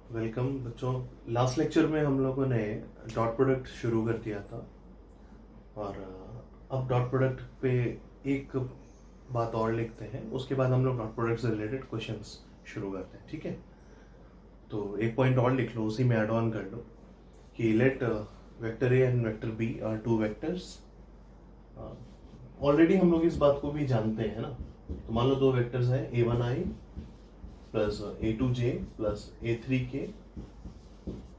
Welcome बच्चों। Last lecture में हम लोगों ने डॉट प्रोडक्ट शुरू कर दिया था और अब डॉट प्रोडक्ट पे एक बात और लिखते हैं, उसके बाद हम लोग डॉट प्रोडक्ट से रिलेटेड क्वेश्चंस शुरू करते हैं। ठीक है, तो एक पॉइंट और लिख लो, उसी में ऐड ऑन कर लो कि let vector A and vector B are two vectors. Already हम लोग इस बात को भी जानते हैं ना। तो मान लो दो वेक्टर्स हैं, a1i plus a2j plus a3k,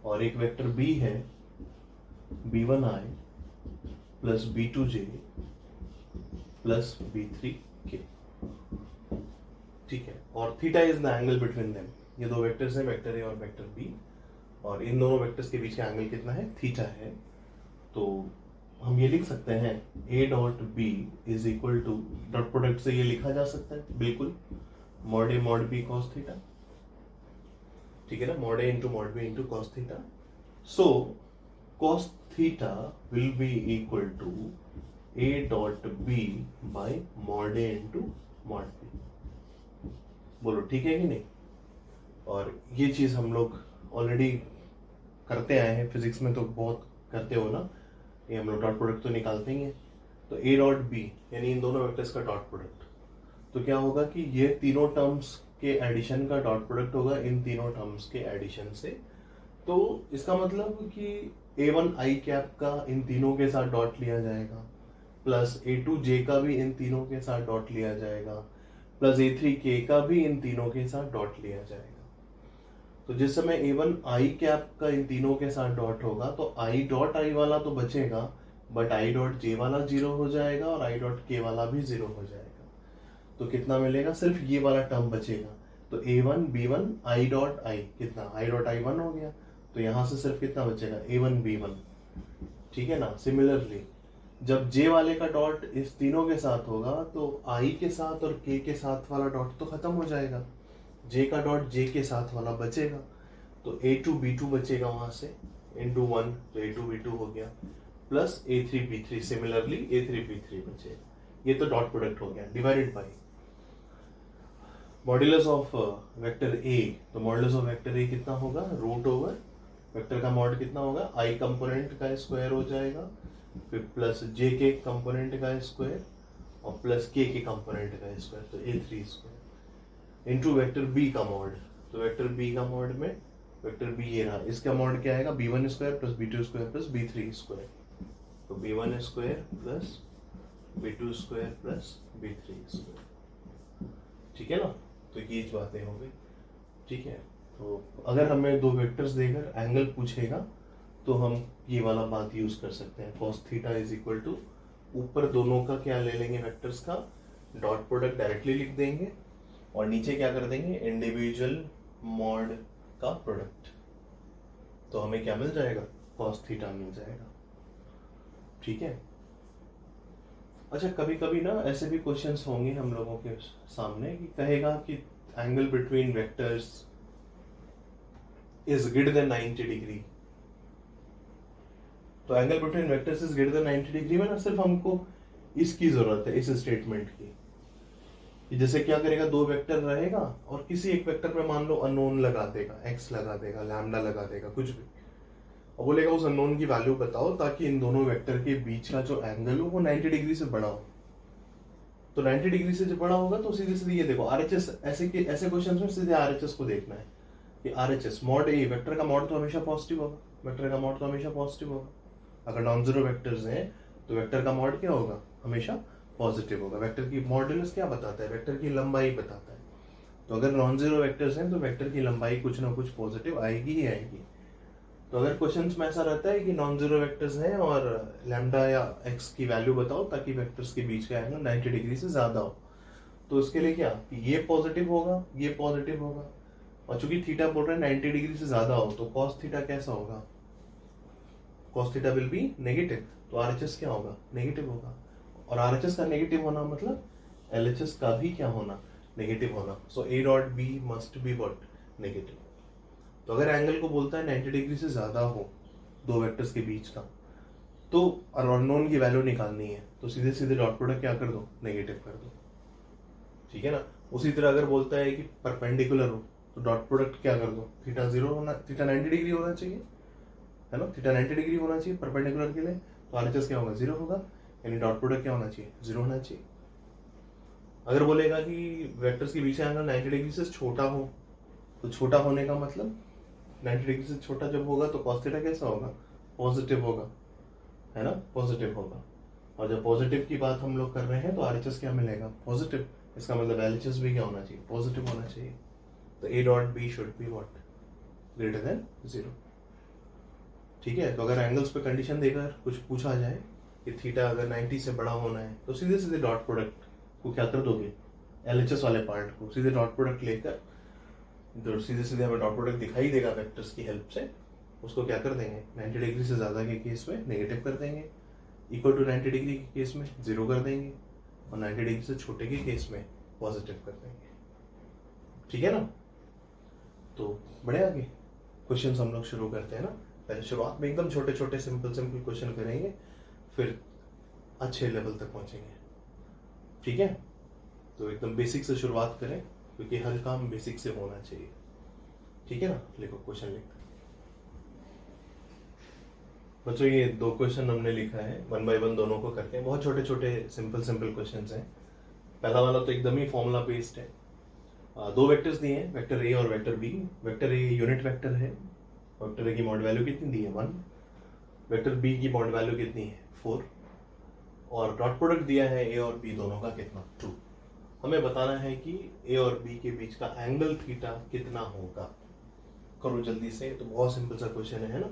और एक वेक्टर बी है b1i plus b2j plus b3k। ठीक है, और theta is the angle between them. ये दो वेक्टर्स हैं, वेक्टर ए और वेक्टर बी, और इन दोनों वेक्टर्स के बीच का एंगल कितना है? थीटा है। तो हम ये लिख सकते हैं a dot B is equal to, dot product से ये लिखा जा सकता है बिल्कुल, mod A mod B cos theta. ठीक है ना, mod A into mod B into cos theta. So cos theta will be equal to a dot B by mod A into mod B. बोलो ठीक है कि नहीं? और ये चीज हम लोग ऑलरेडी करते आए हैं, फिजिक्स में तो बहुत करते हो ना, ये हम लोग डॉट प्रोडक्ट तो निकालते ही हैं। तो a डॉट बी यानी इन दोनों वेक्टर्स का डॉट प्रोडक्ट, तो क्या होगा कि ये तीनों टर्म्स के एडिशन का डॉट प्रोडक्ट होगा इन तीनों टर्म्स के एडिशन से। तो इसका मतलब कि a1i कैप का इन तीनों के साथ डॉट लिया जाएगा, प्लस a2j का भी इन तीनों के साथ डॉट लिया जाएगा, प्लस a3k का भी इन तीनों के साथ डॉट लिया जाएगा। तो जिस समय a1i कैप का इन तीनों के साथ डॉट होगा तो i डॉट i वाला तो बचेगा, बट i डॉट j वाला जीरो हो जाएगा और i डॉट k वाला भी जीरो हो जाएगा। तो कितना मिलेगा? सिर्फ ये वाला टर्म बचेगा। तो a1 b1 i dot i कितना? i डॉट i1 हो गया। तो यहां से सिर्फ कितना बचेगा? a1 b1। ठीक है ना। सिमिलरली जब j वाले का डॉट इस तीनों के साथ होगा तो i के साथ और k के साथ वाला डॉट तो खत्म हो जाएगा, j का डॉट j के साथ वाला बचेगा। तो a2 b2 बचेगा वहां से इंटू 1, तो a2 b2 हो गया, plus a3 b3, similarly a3 b3 बचेगा। ये तो डॉट प्रोडक्ट हो गया, divided by modulus of vector A. तो मॉड्यूलस ऑफ वेक्टर ए कितना होगा? रूट ओवर वेक्टर का मॉड कितना होगा? आई कंपोनेंट का स्क्वायर हो जाएगा, फिर प्लस जे के कंपोनेंट का स्क्वायर और प्लस के कंपोनेंट का स्क्वायर, तो a3 square into vector B का मॉड। तो वेक्टर बी का मॉड में वेक्टर बी ये रहा, इसका मॉड क्या आएगा? b1 square plus b2 square plus b3 square. तो b1 square plus b2 square plus b3 square. ठीक है ना। तो ये बातें हो गई। ठीक है, तो अगर हमें दो वेक्टर्स देकर एंगल पूछेगा तो हम ये वाला बात यूज कर सकते हैं, cos theta is equal to, ऊपर दोनों का क्या ले लेंगे? वेक्टर्स का डॉट प्रोडक्ट डायरेक्टली लिख देंगे और नीचे क्या कर देंगे? इंडिविजुअल मॉड का प्रोडक्ट। तो हमें क्या मिल जाएगा? cos थीटा मिल जाएगा। ठीक है। अच्छा, कभी कभी ना ऐसे भी क्वेश्चंस होंगे हम लोगों के सामने कि कहेगा कि angle between vectors is greater than 90 degree. तो angle between vectors is greater than 90 degree में ना सिर्फ हमको इसकी जरूरत है, इस स्टेटमेंट की। जैसे क्या करेगा? दो वेक्टर रहेगा और किसी एक वेक्टर पे मान लो अननोन लगा देगा, एक्स लगा देगा, लैम्डा लगा देगा, कुछ भी, और बोलेगा उस अननोन की वैल्यू बताओ ताकि इन दोनों वेक्टर के बीच का जो एंगल हो वो 90 डिग्री से बड़ा हो। तो 90 डिग्री से जो बड़ा होगा तो सीधे सीधे ये देखो आरएचएस, ऐसे क्वेश्चंस में सीधे आरएचएस को देखना है कि आरएचएस मॉड ए, वेक्टर का मॉड तो हमेशा पॉजिटिव होगा, वेक्टर का मॉड तो हमेशा पॉजिटिव होगा। अगर नॉन जीरो वेक्टर्स हैं तो वेक्टर का मॉड क्या होगा? हमेशा पॉजिटिव होगा। वेक्टर की मॉड्यूलस क्या बताता है? वेक्टर की लंबाई बताता है। तो अगर नॉन जीरो वेक्टर्स हैं तो वेक्टर की लंबाई कुछ ना कुछ पॉजिटिव आएगी ही आएगी। तो अगर क्वेश्चंस में ऐसा रहता है कि नॉन जीरो वेक्टर्स हैं और लैम्डा या एक्स की वैल्यू बताओ ताकि वेक्टर्स के बीच का एंगल 90 डिग्री से ज्यादा हो, तो उसके लिए क्या कि ये पॉजिटिव होगा, ये पॉजिटिव होगा, और चूंकि थीटा बोल रहे हैं 90 डिग्री से ज्यादा हो तो cos थीटा कैसा होगा? cos theta will B negative. तो आरएचएस क्या होगा? नेगेटिव होगा। और आरएचएस का नेगेटिव होना मतलब एलएचएस का भी क्या होना? नेगेटिव होना। So A dot B must be what? Negative. तो अगर एंगल को बोलता है 90 डिग्री से ज्यादा हो दो वेक्टर्स के बीच का, तो अननोन की वैल्यू निकालनी है, तो सीधे सीधे डॉट प्रोडक्ट क्या कर दो? नेगेटिव कर दो। ठीक है ना। उसी तरह अगर बोलता है कि परपेंडिकुलर हो तो डॉट प्रोडक्ट क्या कर दो, थीटा 0 होना, थीटा 90 डिग्री होना चाहिए, है ना, थीटा 90 डिग्री होना चाहिए परपेंडिकुलर के लिए, तो आरएचएस क्या होगा 0 होगा, यानी डॉट प्रोडक्ट क्या होना चाहिए 0 होना चाहिए। अगर बोलेगा कि वेक्टर्स के बीच एंगल 90 डिग्री से छोटा हो, तो छोटा होने का मतलब 90 डिग्री से छोटा जब होगा तो cos थीटा कैसा होगा, पॉजिटिव होगा, है ना, पॉजिटिव होगा। और जब पॉजिटिव की बात हम लोग कर रहे हैं तो आरएचएस क्या मिलेगा, पॉजिटिव, इसका मतलब एलएचएस भी क्या होना चाहिए, पॉजिटिव होना चाहिए। तो A dot B should be what, greater than 0। ठीक है, तो अगर एंगल्स पे कंडीशन देकर कुछ पूछा जाए कि थीटा अगर 90 से बड़ा होना है, तो सीधे सीधे डॉट प्रोडक्ट को क्या कर दोगे, एलएचएस वाले पार्ट को सीधे डॉट प्रोडक्ट लेकर, जो सीधे सीधे हमें डॉट प्रोडक्ट दिखाई देगा वेक्टर्स की हेल्प से, उसको क्या कर देंगे 90 डिग्री से ज़्यादा के केस में नेगेटिव कर देंगे, इक्वल टू 90 डिग्री के केस में 0 कर देंगे, और 90 डिग्री से छोटे के केस में पॉजिटिव कर देंगे। ठीक है ना, तो बढ़े आगे क्वेश्चन हम लोग शुरू करते हैं ना। पहले शुरुआत में एकदम छोटे छोटे सिंपल सिंपल क्वेश्चन करेंगे, फिर अच्छे लेवल तक पहुंचेंगे। ठीक है, तो एकदम बेसिक से शुरुआत करें, क्योंकि हर काम बेसिक से होना चाहिए। ठीक है ना, लिखो क्वेश्चन लिखते हैं बच्चों। ये 2 क्वेश्चन हमने लिखा है, 1 बाय 1 दोनों को करते हैं, बहुत छोटे छोटे सिंपल सिंपल क्वेश्चन हैं। पहला वाला तो एकदम ही फॉर्मूला बेस्ड है। 2 वेक्टर्स दिए हैं, वेक्टर ए और vector B. Vector A unit vector है, वेक्टर ए की मॉड वैल्यू कितनी दी है 1, वेक्टर बी की मॉड वैल्यू कितनी है 4, और डॉट प्रोडक्ट दिया है ए और बी दोनों का कितना 2। हमें बताना है कि ए और बी के बीच का एंगल थीटा कितना होगा। करो जल्दी से, तो बहुत सिंपल सा क्वेश्चन है ना।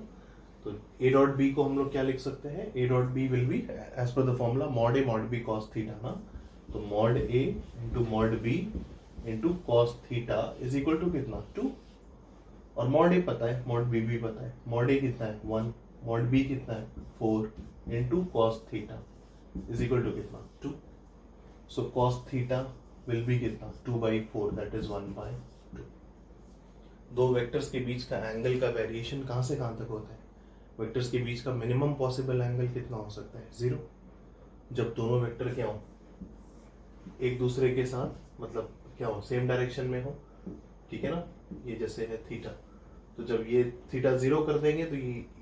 तो ए डॉट बी को हम लोग क्या लिख सकते हैं, A dot B will be as per the formula mod A mod B cos theta ना। तो mod A into mod B into cos theta is equal to कितना 2, और मॉड ए पता है, मॉड बी भी पता है। मॉड ए कितना है 1, मॉड बी कितना है 4 into cos theta is equal to कितना 2। So cos theta will be कितना 2/4, दैट इज 1/2। 2 वेक्टर्स के बीच का एंगल का वेरिएशन कहां से कहां तक होता है, वेक्टर्स के बीच का मिनिमम पॉसिबल एंगल कितना हो सकता है 0, जब दोनों वेक्टर क्या हो एक दूसरे के साथ, मतलब क्या हो सेम डायरेक्शन में हो। ठीक है ना, ये जैसे है थीटा, तो जब ये थीटा 0 कर देंगे तो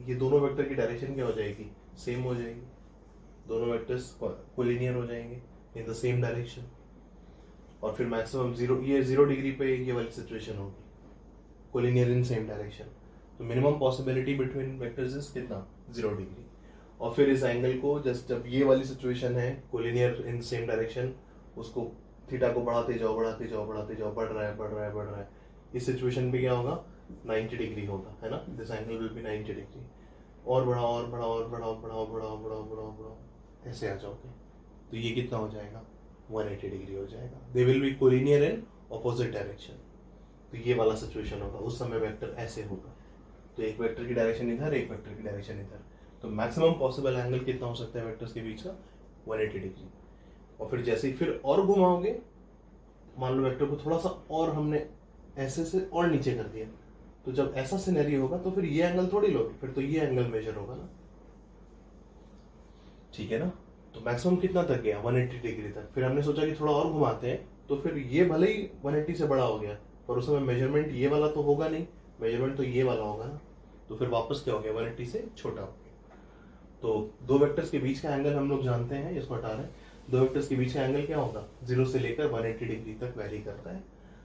ये दोनों वेक्टर की डायरेक्शन क्या हो जाएगी, सेम हो जाएगी, दोनों वेक्टर्स कोलिनियर हो जाएंगे इन द सेम डायरेक्शन। और फिर मैक्सिमम 0, ये 0 डिग्री पे ये वाली सिचुएशन होगी, कोलिनियर इन सेम डायरेक्शन। तो minimum possibility between vectors is कितना 0 डिग्री। और फिर इस एंगल को जस्ट जब ये वाली सिचुएशन है कोलिनियर इन सेम डायरेक्शन, उसको थीटा को बढ़ाते जाओ बढ़ाते जाओ बढ़ाते जाओ, बढ़ रहा है बढ़ रहा है बढ़ रहा है, इस सिचुएशन पे क्या होगा 90 डिग्री होगा, है ना। This angle will be 90 degree. और बढ़ाओ और बढ़ाओ और बढ़ाओ बढ़ाओ बढ़ाओ बढ़ाओ बढ़ाओ बढ़ाओ, ऐसे आ जाओगे तो ये कितना हो जाएगा 180 डिग्री हो जाएगा। They will be collinear in opposite direction. तो ये वाला सिचुएशन होगा, उस समय वेक्टर ऐसे होगा, तो एक वेक्टर की डायरेक्शन इधर, एक वेक्टर की डायरेक्शन इधर। तो मैक्सिमम पॉसिबल एंगल कितना हो सकता है वेक्टर्स के बीच का 180 डिग्री। और फिर जैसे ही फिर और घुमाओगे, मान लो वेक्टर को थोड़ा सा और हमने ऐसे से और नीचे कर दिया, तो जब ऐसा सिनेरियो होगा तो फिर ये एंगल थोड़ी लोगे, फिर तो ये एंगल मेजर होगा ना। ठीक है ना, तो मैक्सिमम कितना तक गया 180 डिग्री तक। फिर हमने सोचा कि थोड़ा और घुमाते हैं, तो फिर ये भले ही 180 से बड़ा हो गया, पर उस समय मेजरमेंट ये वाला तो होगा नहीं, मेजरमेंट तो ये वाला होगा ना। तो फिर वापस क्या हो गया 180 से छोटा हो गया। तो 2 वेक्टर्स के बीच का एंगल हम लोग जानते हैं, इसको हटा रहे हैं। 2 वेक्टर्स के बीच का एंगल क्या होगा 0 से लेकर 180 डिग्री तक वेरी करता है।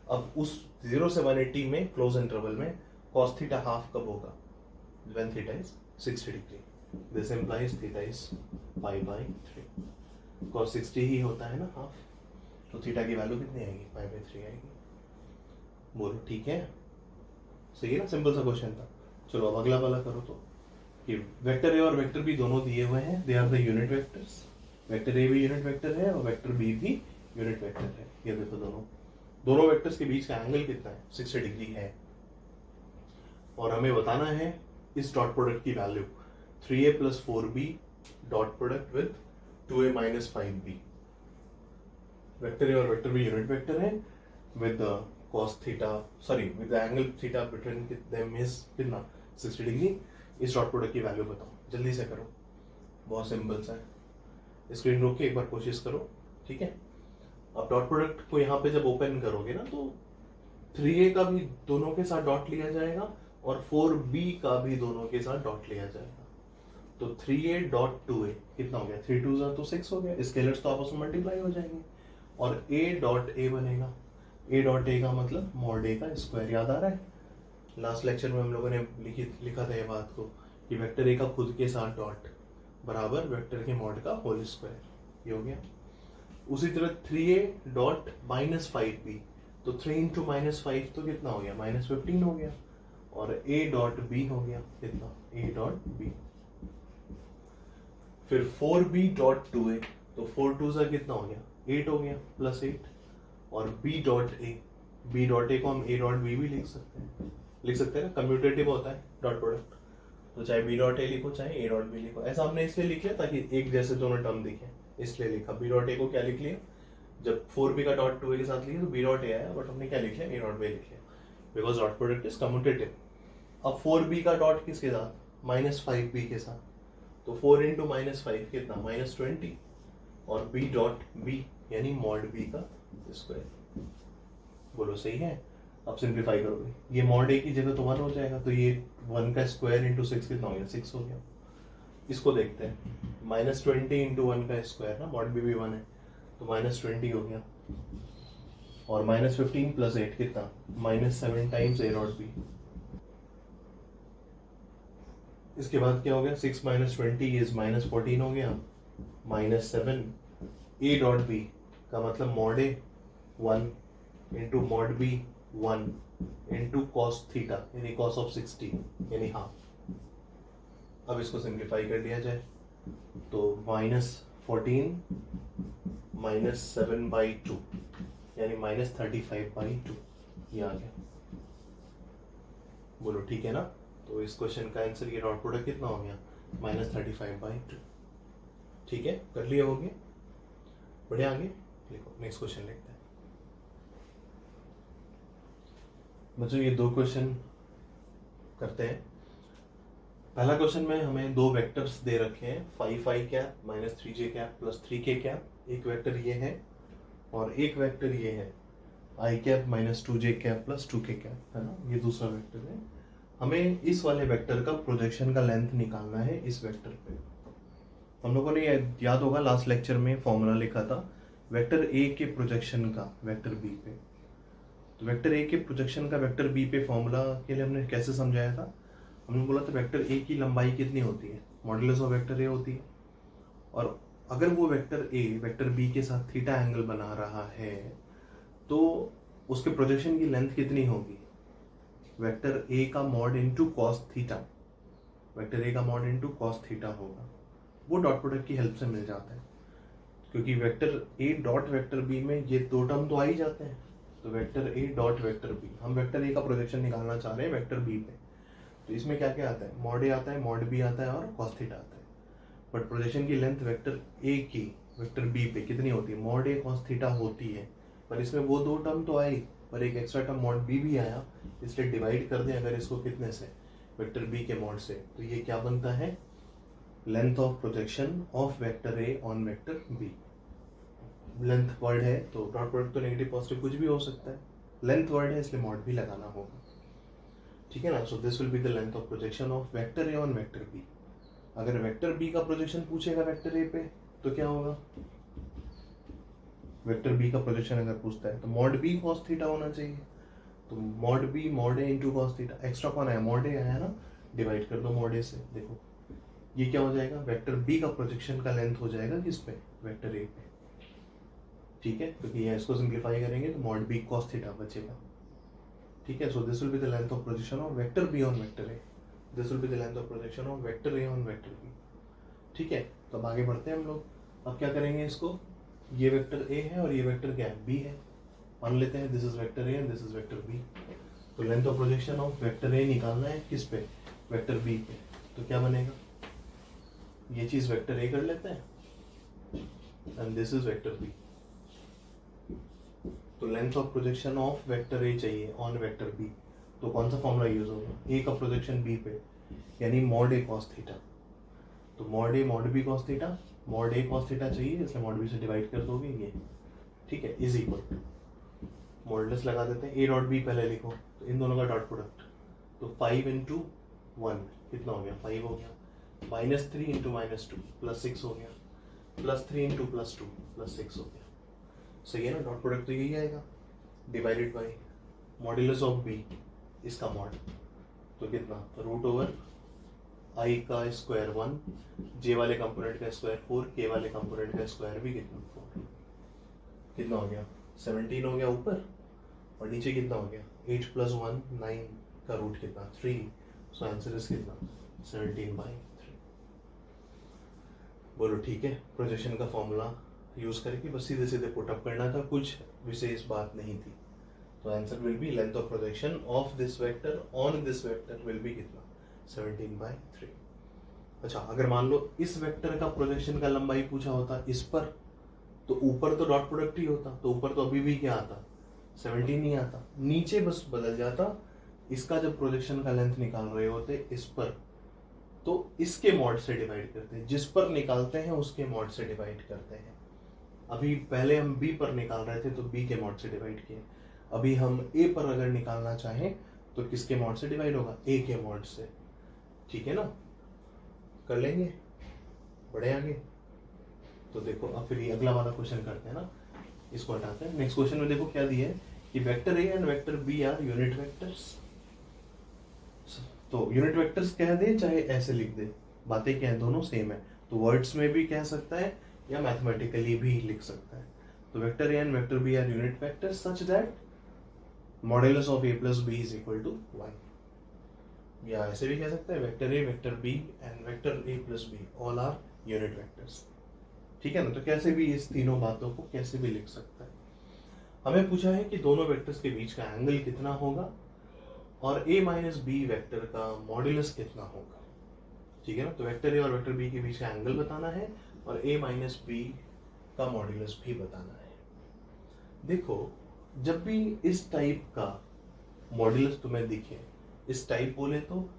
अब उस 0 से 180 में क्लोज इंटरवल में cos थीटा हाफ कब होगा, when theta is 60 degree. This implies theta is π/3। cos 60 ही होता है ना हाफ, तो थीटा की वैल्यू कितनी आएगी π/3 आएगी। बोलो ठीक है, सही है ना, सिंपल सा क्वेश्चन था। चलो अब अगला वाला करो। तो कि वेक्टर ए और वेक्टर बी दोनों दिए हुए हैं, they are the unit vectors. Vector A भी यूनिट वेक्टर है और वेक्टर बी भी यूनिट वेक्टर है। ये देखो दोनों वेक्टर्स के बीच का एंगल कितना है 60 डिग्री है, और हमें बताना है इस डॉट प्रोडक्ट की value 3a + 4b dot product with 2a - 5b। Vector A और वेक्टर बी यूनिट वेक्टर है with cos theta, sorry with angle theta between them is कितना 60 डिग्री। इस डॉट प्रोडक्ट की वैल्यू बताओ, जल्दी से करो, बहुत सिंपल सा है। स्क्रीन रोक के एक बार कोशिश करो, ठीक है। अब डॉट प्रोडक्ट को यहाँ पे जब ओपन करोगे ना, तो 3a का भी दोनों के साथ डॉट लिया जाएगा और 4b का भी दोनों के साथ डॉट लिया जाएगा। तो 3a डॉट 2a कितना हो गया, 3 2 तो 6 हो गया, स्केलर्स तो आपस में मल्टीप्लाई हो जाएंगे और a डॉट a बनेगा। a डॉट a का मतलब मॉड a का स्क्वायर, याद आ रहा है लास्ट लेक्चर में हम लोगों ने लिखा था ये बात को कि वेक्टर a का खुद के साथ डॉट बराबर वेक्टर के मॉड का होल स्क्वायर, ये हो गया। उसी तरह 3a डॉट -5b, तो 3 इंटू -5 तो कितना हो गया, -15 हो गया और a डॉट b हो गया कितना, a डॉट b। फिर 4b डॉट 2a, तो 4 2 सा कितना हो गया, 8 हो गया प्लस 8 और b डॉट a को हम a डॉट b भी लिख सकते हैं ना, कम्यूटेटिव होता है डॉट प्रोडक्ट, तो चाहे b डॉट a लिखो चाहे a डॉट b लिखो। ऐसा हमने इसलिए लिख लिया ताकि एक जैसे दोनों टर्म दिखे, इसलिए लिखा। b डॉट a को क्या लिख लिया, जब 4b का डॉट 2a के साथ लिया तो b डॉट a आया, बट हमने क्या लिख लिया, a डॉट b लिख लिया, because dot product is commutative. अब 4b का डॉट किसके साथ, -5b के साथ, तो 4 इंटू -5 कितना, -20 और b डॉट b यानी मॉड b का स्क्वायर। बोलो सही है। अब सिंप्लीफाई करोगे, ये मॉड a की जगह तो 1 हो जाएगा, तो ये 1 का स्क्वायर इंटू 6 कितना हो गया, 6 हो गया। इसको देखते हैं, -20 इंटू 1 का स्क्वायर ना, मॉड b भी 1 है तो -20 हो गया और -15 प्लस 8 कितना, -7 टाइम्स a डॉट b। इसके बाद क्या हो गया, 6 -20 इज -14 हो गया, -7 a डॉट b का मतलब mod a 1 into mod b 1 into cos theta यानी कॉस ऑफ 60 यानी हाफ। अब इसको सिंप्लीफाई कर लिया जाए तो -14 -7/2 यानी -35/2 ये आ गया। बोलो ठीक है ना। तो इस क्वेश्चन का आंसर ये डॉट प्रोडक्ट कितना हो गया, -35/2। ठीक है, कर लिया हो गया, बढ़िया। आगे लिखो, नेक्स्ट क्वेश्चन लिखते हैं बच्चों। ये 2 क्वेश्चन करते हैं। पहला क्वेश्चन में हमें 2 वेक्टर्स दे रखे हैं, 5i cap -3j cap plus 3k cap. एक वेक्टर ये है और एक वेक्टर ये है, i cap -2j cap plus 2k cap, है ना, ये दूसरा वेक्टर है। हमें इस वाले वेक्टर का प्रोजेक्शन का लेंथ निकालना है इस वेक्टर पे। हम लोगों ने याद होगा लास्ट लेक्चर में फॉर्मूला लिखा था वेक्टर ए के प्रोजेक्शन का वेक्टर बी पे। तो वेक्टर ए के प्रोजेक्शन का वेक्टर बी पे फॉर्मूला के लिए हमने कैसे समझाया था, हमने बोला था वेक्टर ए की लंबाई कितनी होती है, मॉडुलस ऑफ वेक्टर ए होती है, और अगर वो वेक्टर ए वेक्टर बी के साथ थीटा एंगल बना रहा है तो उसके प्रोजेक्शन की लेंथ कितनी होगी, वेक्टर ए का mod into cos theta, vector A का मॉड इनटू कॉस थीटा होगा। वो डॉट प्रोडक्ट की हेल्प से मिल जाता है, क्योंकि vector A dot vector B में ये 2 टर्म तो आ ही जाते हैं। तो vector A dot vector B, हम वेक्टर ए का प्रोजेक्शन निकालना चाह रहे हैं वेक्टर बी पे, तो इसमें क्या क्या आता है, मॉड ए आता है, मॉड बी आता है और कॉस थीटा आता है। बट प्रोजेक्शन की लेंथ वेक्टर ए की वेक्टर बी पे कितनी होती है, मॉड ए कॉस थीटा होती है, पर इसमें वो 2 टर्म तो आई पर एक एक्स्ट्रा टर्म मॉड बी भी आया, इसलिए डिवाइड कर दें अगर इसको कितने से, वेक्टर बी के मॉड से, तो ये क्या बनता है, length of projection of vector A on vector B. Length word है तो डॉट प्रोडक्ट तो नेगेटिव पॉजिटिव कुछ भी हो सकता है, लेंथ वर्ड है इसलिए मॉड भी लगाना होगा, ठीक है ना। So this will be the length of projection of vector A on vector B. अगर वेक्टर बी का प्रोजेक्शन पूछेगा वेक्टर ए पे तो क्या होगा, वेक्टर बी का प्रोजेक्शन अगर पूछता है तो मॉड बी कॉस थीटा होना चाहिए, तो mod B mod A into cos theta, extra कौन आया, मॉड ए आया ना, डिवाइड कर दो मॉड ए से। देखो ये क्या हो जाएगा, वेक्टर बी का प्रोजेक्शन का लेंथ हो जाएगा किस पे, वेक्टर ए पे, ठीक है, क्योंकि ये इसको सिंप्लीफाई करेंगे तो मॉड बी कॉस थीटा बचेगा, ठीक है। So this will be the length of projection of vector B on vector A, this will be the length of projection of vector A on vector B, ठीक है। तो अब आगे बढ़ते हैं हम लोग। अब क्या करेंगे, इसको, ये वेक्टर ए है और ये वेक्टर क्या है, बी है, मान लेते हैं this is vector A and this is vector B. तो length of projection of vector A निकालना है किस पे, वेक्टर बी पे, तो क्या बनेगा, ये चीज वेक्टर ए कर लेते हैं and this is vector B. तो length of projection of vector A चाहिए ऑन वेक्टर बी, तो कौन सा फॉर्मूला यूज होगा, ए का प्रोजेक्शन बी पे यानी मॉड ए कॉस थीटा, तो mod A mod B cos theta, mod A cos theta चाहिए इसलिए मॉड बी से डिवाइड कर दोगे ये, ठीक है, इज इक्वल टू मॉडुलस लगा देते हैं, ए डॉट बी पहले लिखो, तो इन दोनों का डॉट प्रोडक्ट, तो 5 इंटू 1 कितना हो गया, 5 हो गया, -3 इंटू -2 +6 हो गया, +3 इंटू +2 +6 हो गया। सही है ना, डॉट प्रोडक्ट तो यही आएगा, divided by modulus of B, इसका मॉड, तो कितना, √i का स्क्वायर 1, जे वाले कंपोनेंट का स्क्वायर 4, के वाले कंपोनेंट का स्क्वायर भी कितना 4, कितना हो गया 17 हो गया ऊपर, और नीचे कितना हो गया 8 + 1 9 का रूट कितना 3, सो आंसर इज कितना 17/3। बोलो ठीक है, प्रोजेक्शन का फॉर्मूला यूज करके बस सीधे सीधे पुटअप करना था, कुछ विशेष बात नहीं थी। तो answer will be length of projection of this vector on this vector will be कितना 17/3। अच्छा, अगर मान लो इस वेक्टर का प्रोजेक्शन का लंबाई पूछा होता इस पर, तो ऊपर तो डॉट प्रोडक्ट ही होता, तो ऊपर तो अभी भी क्या आता 17 ही आता, नीचे बस बदल जाता, इसका जब प्रोजेक्शन का लेंथ निकाल रहे होते इस पर, तो इसके मॉड से डिवाइड करते हैं, जिस पर निकालते हैं उसके मॉड से डिवाइड करते हैं। अभी पहले हम बी पर निकाल रहे थे तो बी के मॉड से डिवाइड किए, अभी हम ए पर अगर निकालना चाहें तो किसके मॉड से डिवाइड होगा, ए के मॉड से। ठीक है ना, कर लेंगे, बढ़े आगे। तो देखो अब फिर ये अगला वाला क्वेश्चन करते हैं ना, इसको हटाते हैं। नेक्स्ट क्वेश्चन में देखो क्या दिया है कि vector A and vector B are unit vectors. तो यूनिट वेक्टर्स कह दे चाहे ऐसे लिख दे, बातें क्या है दोनों सेम है, तो वर्ड्स में भी कह सकता है या मैथमेटिकली भी लिख सकता है। तो vector A and vector B are unit vectors such that modulus of a + b is equal to 1, या ऐसे भी कह सकते हैं vector A vector B and vector a + b all are unit vectors. ठीक है ना, तो कैसे भी इस तीनों बातों को कैसे भी लिख सकता है। हमें पूछा है कि दोनों वेक्टर्स के बीच का एंगल कितना होगा और a - b वेक्टर का मॉड्यूलस कितना होगा। ठीक है ना, तो वेक्टर ए और वेक्टर बी के बीच का एंगल बताना है और a - b का मॉड्यूलस भी बताना है। देखो, जब भी इस टाइप का मॉड्यूलस तुम्हें दिखे, इस टाइप बोले तो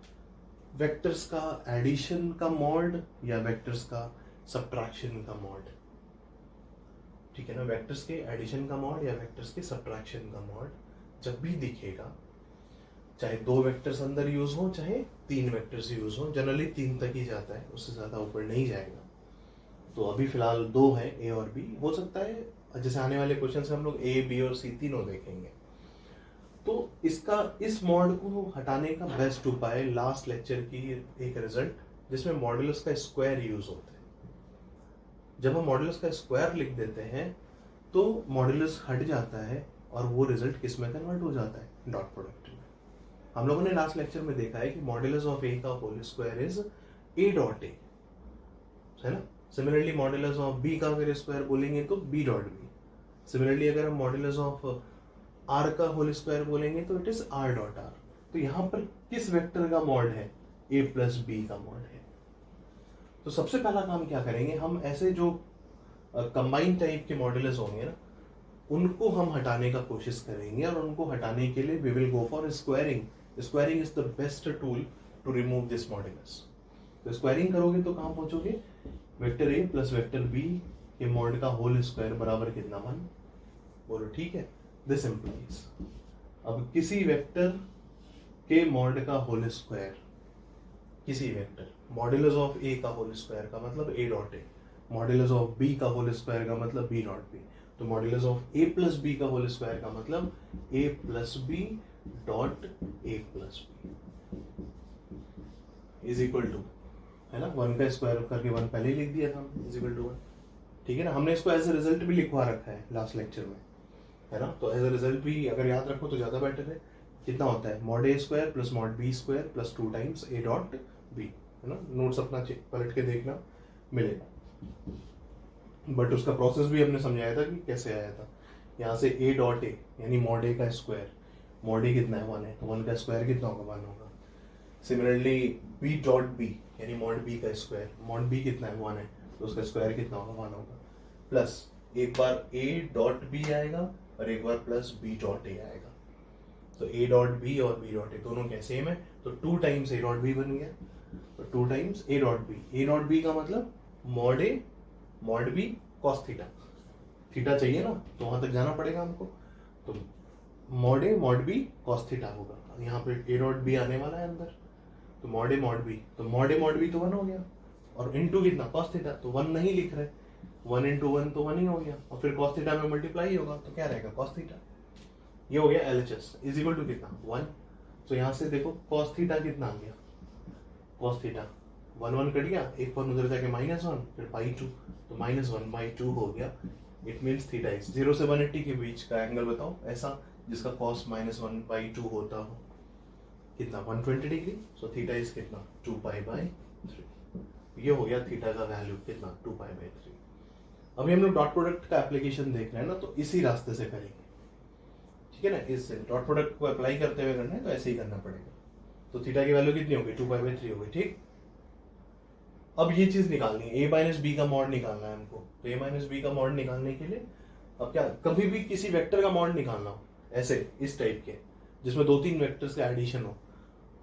वेक्टर्स का एडिशन का मॉड या वेक्टर्स का सब्ट्रैक्शन का मॉड। ठीक है ना, वेक्टर्स के एडिशन का मॉड या वेक्टर्स के सब्ट्रैक्शन का मॉड जब भी दिखेगा, चाहे 2 वेक्टर्स अंदर यूज हो चाहे 3 वेक्टर्स यूज हो, जनरली 3 तक ही जाता है, उससे ज्यादा ऊपर नहीं जाएगा। तो अभी फिलहाल 2 है, ए और बी, हो सकता है जैसे आने वाले क्वेश्चन से हम लोग ए बी और सी तीनों देखेंगे। तो इसका इस मॉड को हटाने का बेस्ट उपाय लास्ट लेक्चर की एक रिजल्ट जिसमें मॉड्यूलस का स्क्वायर यूज होता है। जब हम मॉड्यूलस का स्क्वायर लिख देते हैं तो मॉड्यूलस हट जाता है और वो रिजल्ट किस में कन्वर्ट हो जाता है, डॉट प्रोडक्ट में। हम लोगों ने लास्ट लेक्चर में देखा है कि मॉड्यूलस ऑफ ए का whole square is a dot A, है ना। सिमिलरली मॉड्यूलस ऑफ बी का अगर स्क्वायर बोलेंगे तो b डॉट बी। सिमिलरली अगर हम मॉड्यूलस ऑफ r का होल स्क्वायर बोलेंगे तो it is r dot r। तो यहाँ पर किस वेक्टर का मॉड है, a + b का मॉड है। तो सबसे पहला काम क्या करेंगे, हम ऐसे जो कंबाइन टाइप के मॉड्यूलस होंगे ना, उनको हम हटाने का कोशिश करेंगे और उनको हटाने के लिए we will go for squaring. Squaring is the best tool to remove this modulus. तो स्क्वायरिंग करोगे तो कहाँ पहुंचोगे, वेक्टर ए + वेक्टर बी के मॉड का होल स्क्वायर बराबर कितना 1। बोलो ठीक है, दिस इंप्लाइज अब किसी वेक्टर के मॉड का होल स्क्वायर, किसी वेक्टर मॉड्यूलस ऑफ ए का होल स्क्वायर का मतलब a dot A, modulus of B का होल स्क्वायर का मतलब b डॉट बी। तो मॉड्यूलस ऑफ a + b का होल स्क्वायर का मतलब a + b dot a + b is equal to, है ना, 1 का स्क्वायर करके 1 पहले ही लिख दिया था हम, इज इक्वल टू 1। ठीक है ना, हमने इसको एज ए रिजल्ट भी लिखवा रखा है लास्ट लेक्चर में, है ना। तो एज ए रिजल्ट भी अगर याद रखो तो ज्यादा बेटर है। कितना होता है, mod a square + mod b square + 2 times a dot b, है ना। नोट्स अपना पलट के देखना मिलेगा, बट उसका प्रोसेस भी हमने समझाया था कि कैसे आया था। यहाँ से a डॉट ए यानी mod a का स्क्वायर, mod a कितना है 1 है, तो 1 का स्क्वायर कितना होगा 1 होगा। सिमिलरली b डॉट b यानी mod b का स्क्वायर, mod b कितना है 1 है, तो उसका स्क्वायर कितना होगा 1 होगा। प्लस एक बार a डॉट b आएगा और एक बार प्लस b डॉट a आएगा। तो a डॉट b और b डॉट a दोनों क्या सेम है, तो 2 टाइम्स a डॉट b बन गया, तो 2 times a dot b। a dot b का मतलब mod a mod b cos theta, theta चाहिए ना, तो वहां तक जाना पड़ेगा हमको। तो mod A mod B cos theta होगा, यहाँ पे ए डॉट बी आने वाला है अंदर, तो मॉड ए मॉड बी, तो मॉड ए मॉड बी तो 1 हो गया, और इनटू कितना कॉस थीटा, तो 1 नहीं लिख रहे, 1 इंटू 1 तो 1 ही हो गया, और फिर कॉस थीटा में मल्टीप्लाई होगा तो क्या रहेगा कॉस थीटा। ये हो गया एलएचएस इज इक्वल टू कितना 1। तो यहाँ से देखो कॉस थीटा कितना आ गया, कॉस थीटा 1 1 कट गया, एक पॉइंट उधर जाके -1 फिर बाई 2, तो -1/2 हो गया। इट मीन्स थीटा इज 0 से 180 के बीच का एंगल बताओ ऐसा जिसका कॉस -1/2 होता हो, कितना 120 डिग्री। सो थीटा इज कितना 2π/3। ये हो गया थीटा का वैल्यू कितना 2π/3। अभी हम लोग डॉट प्रोडक्ट का एप्लीकेशन देख रहे हैं ना, तो इसी रास्ते से करेंगे, ठीक है ना। इस डॉट प्रोडक्ट को अप्लाई करते हुए करना है तो ऐसे ही करना पड़ेगा। तो थीटा की वैल्यू कितनी होगी 2π/3 होगी, ठीक। अब ये चीज निकालनी है, a माइनस बी का मॉड निकालना है हमको। तो a माइनस बी का मॉड निकालने के लिए अब क्या, कभी भी किसी वेक्टर का मॉड निकालना हो ऐसे इस टाइप के जिसमें 2-3 वेक्टर्स का एडिशन हो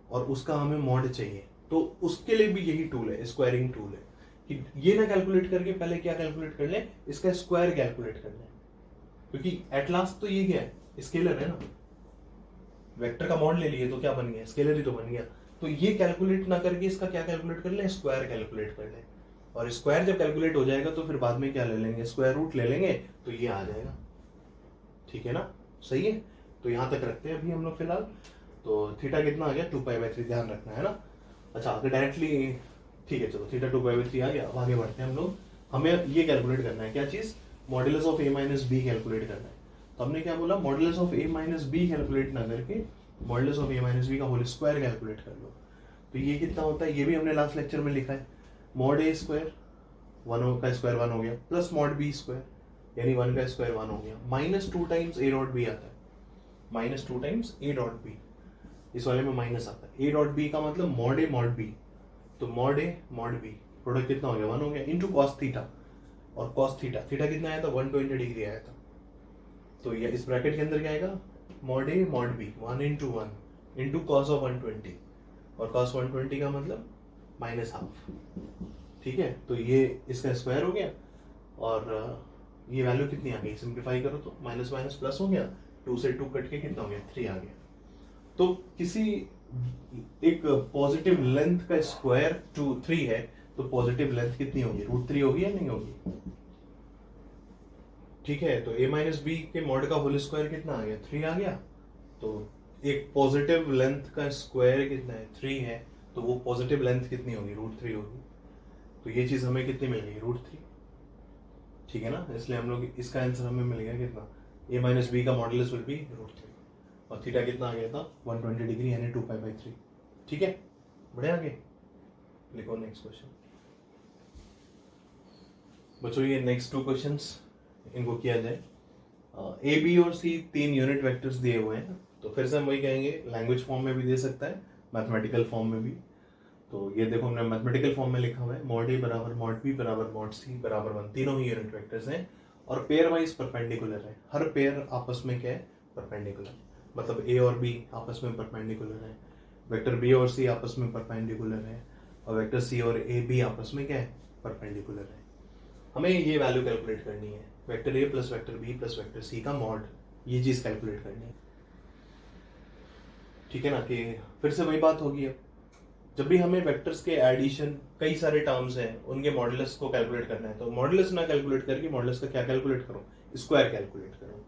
और उसका हमें मॉड चाहिए, तो उसके लिए भी यही टूल है, स्क्वायरिंग टूल है, कि ये ना कैलकुलेट करके पहले क्या कैलकुलेट कर ले, इसका स्क्वायर कैलकुलेट कर ले, क्योंकि एट लास्ट तो ये क्या है स्केलर है ना, वेक्टर का मॉड ले लिए तो क्या बन गया स्केलर ही तो बन गया। तो ये कैलकुलेट ना करके इसका क्या कैलकुलेट कर ले, स्क्वायर कैलकुलेट कर ले, और स्क्वायर जब कैलकुलेट हो जाएगा तो फिर बाद में क्या ले लेंगे स्क्वायर रूट ले लेंगे, तो ये आ जाएगा, ठीक है ना, सही है। तो यहाँ तक रखते हैं अभी हम लोग फिलहाल। तो थीटा कितना आ गया 2π/3, ध्यान रखना है ना। अच्छा अगर डायरेक्टली, ठीक है चलो थीटा 2π/3 आ गया, अब आगे बढ़ते हैं हम लोग। हमें ये कैलकुलेट करना है क्या चीज, modulus of a minus B calculate करना है। तो हमने क्या बोला, modulus of a minus B calculate ना करके modulus of a minus B का होल स्क्वायर कैलकुलेट कर लो। तो ये कितना होता है, ये भी हमने लास्ट लेक्चर में लिखा है, मॉड a स्क्वायर 1 का स्क्वायर 1 हो गया, प्लस मॉड बी स्क्वायर यानी 1 का स्क्वायर 1 हो गया, -2 टाइम्स a डॉट बी आता है, -2 टाइम्स a डॉट बी, इस वाले में माइनस आता है। a डॉट बी का मतलब मॉड a मॉड बी, तो mod a mod B product कितना हो गया 1 हो गया, इनटू कॉस थीटा, और कॉस थीटा कितना आया था 120 डिग्री आया था। तो ये इस ब्रैकेट के अंदर क्या आएगा, mod a mod B 1 into 1 into cos of 120, और कॉस 120 का मतलब -हाफ, ठीक है। तो ये इसका स्क्वायर हो गया, और ये वैल्यू कितनी आ गई, सिंप्लीफाई करो तो माइनस माइनस प्लस हो गया, 2 से 2 कट के कितना हो गया 3 आ गया। तो किसी एक पॉजिटिव लेंथ का स्क्वायर 3 है, तो पॉजिटिव लेंथ कितनी होगी √3 होगी या नहीं होगी, ठीक है। तो a माइनस बी के मॉड का होल स्क्वायर कितना आ गया 3 आ गया। तो एक पॉजिटिव लेंथ का स्क्वायर कितना है 3 है, तो वो पॉजिटिव लेंथ कितनी होगी √3 होगी। तो ये चीज हमें कितनी मिल गई √3, ठीक है ना। इसलिए हम लोग इसका आंसर हमें मिल गया कितना, a माइनस बी का मॉडुलस विल बी √3, और थीटा कितना आ गया था 120 डिग्री यानी 2π/3, ठीक है। बढ़े आगे, लिखो नेक्स्ट क्वेश्चन। बच्चों ये नेक्स्ट 2 क्वेश्चंस इनको किया जाए। ए बी और सी 3 यूनिट वेक्टर्स दिए हुए हैं, तो फिर से हम वही कहेंगे, लैंग्वेज फॉर्म में भी दे सकता है, मैथमेटिकल फॉर्म में भी। तो ये देखो हमने मैथमेटिकल फॉर्म में लिखा हुआ है, मॉड ए बराबर मॉड बी बराबर मॉड सी बराबर 1, तीनों ही यूनिट वेक्टर्स हैं और पेयर वाइज परपेंडिकुलर है। हर पेयर आपस में क्या है परपेंडिकुलर, मतलब ए और बी आपस में परपेंडिकुलर है, वेक्टर बी और सी आपस में परपेंडिकुलर है, और वेक्टर सी और ए बी आपस में क्या है परपेंडिकुलर है। हमें ये वैल्यू कैलकुलेट करनी है, vector A plus vector B plus vector C का मॉड, ये चीज कैलकुलेट करनी है, ठीक है ना। कि फिर से वही बात होगी, अब जब भी हमें वेक्टर्स के एडिशन कई सारे टर्म्स हैं उनके मॉडुलस को कैलकुलेट करना है, तो मॉडुलस ना कैलकुलेट करके मॉडुलस का क्या कैलकुलेट करो, स्क्वायर कैलकुलेट करो।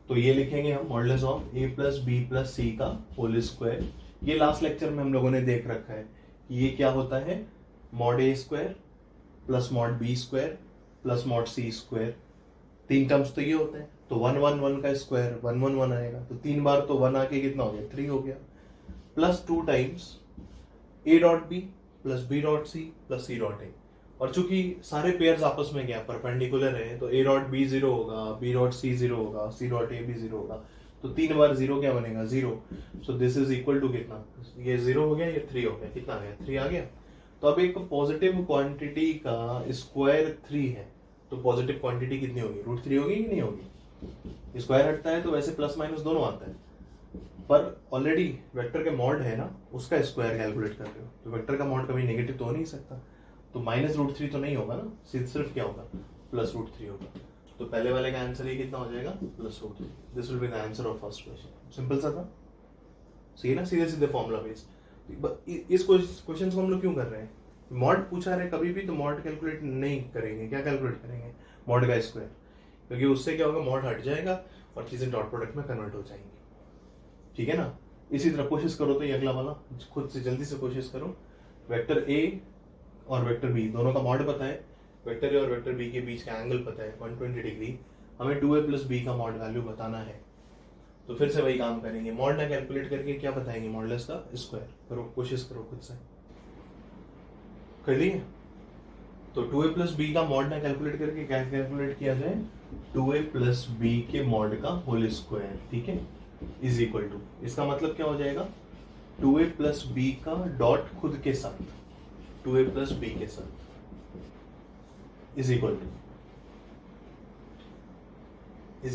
तो ये लिखेंगे हम modulus of a plus B plus C का होल स्क्वायर। ये लास्ट लेक्चर में हम लोगों ने देख रखा है कि ये क्या होता है, mod a square plus mod B square plus mod C square, 3 terms तो ये होते हैं। तो 1 1 1 का स्क्वायर 1 1 1 आएगा, तो 3 बार तो 1 आके कितना हो गया 3 हो गया, plus 2 times a dot B plus b dot C plus c dot a। और चूंकि सारे पेयर्स आपस में क्या परपेंडिकुलर है, तो a डॉट बी 0 होगा, b डॉट सी 0 होगा, c डॉट a भी 0 होगा, तो 3 बार 0 क्या बनेगा 0। So this is equal to कितना, ये 0 हो गया, ये 3 हो गया, कितना आ गया 3 आ गया। तो अब एक पॉजिटिव क्वांटिटी का स्क्वायर 3 है, तो पॉजिटिव क्वांटिटी कितनी होगी √3 होगी कि नहीं होगी। स्क्वायर हटता है तो वैसे प्लस माइनस दोनों आता है, पर ऑलरेडी वेक्टर के मॉड है ना, उसका स्क्वायर कैलकुलेट कर रहे हो, तो वेक्टर का मॉड कभी नेगेटिव तो हो नहीं सकता, तो -√3 तो नहीं होगा ना, सिर्फ क्या होगा +√3 होगा। तो पहले वाले का आंसर ये कितना हो जाएगा +√3. This will be the answer of first question. Simple सा था, सही है ना, सीधे सीधे फॉर्मूला बेस्ड. इस क्वेश्चन को हम लोग क्यों कर रहे हैं, मॉड पूछा रहे कभी भी तो मॉड कैलकुलेट नहीं करेंगे. क्या कैलकुलेट करेंगे, मॉड का स्क्वायर, क्योंकि उससे क्या होगा, मॉड हट जाएगा और चीजें डॉट प्रोडक्ट में कन्वर्ट हो जाएंगी. ठीक है ना. इसी तरह कोशिश करो तो ये अगला वाला खुद से जल्दी से कोशिश करो. वेक्टर ए और वेक्टर बी दोनों का मॉड पता है, वेक्टर ए और वेक्टर बी के बीच का एंगल पता है 120 डिग्री. हमें 2a + b का मॉड वैल्यू बताना है. तो फिर से वही काम करेंगे, मॉड ना कैलकुलेट करके क्या बताएंगे, मॉडुलस का स्क्वायर. करो, कोशिश करो खुद से. कर लिए. तो 2a + b का मॉड ना कैलकुलेट करके क्या कैलकुलेट किया जाए, 2a + b के मॉड का होल स्क्वायर. ठीक है, इज इक्वल टू, इसका मतलब क्या हो जाएगा, 2a + b का डॉट खुद के साथ, 2a + b के साथ इज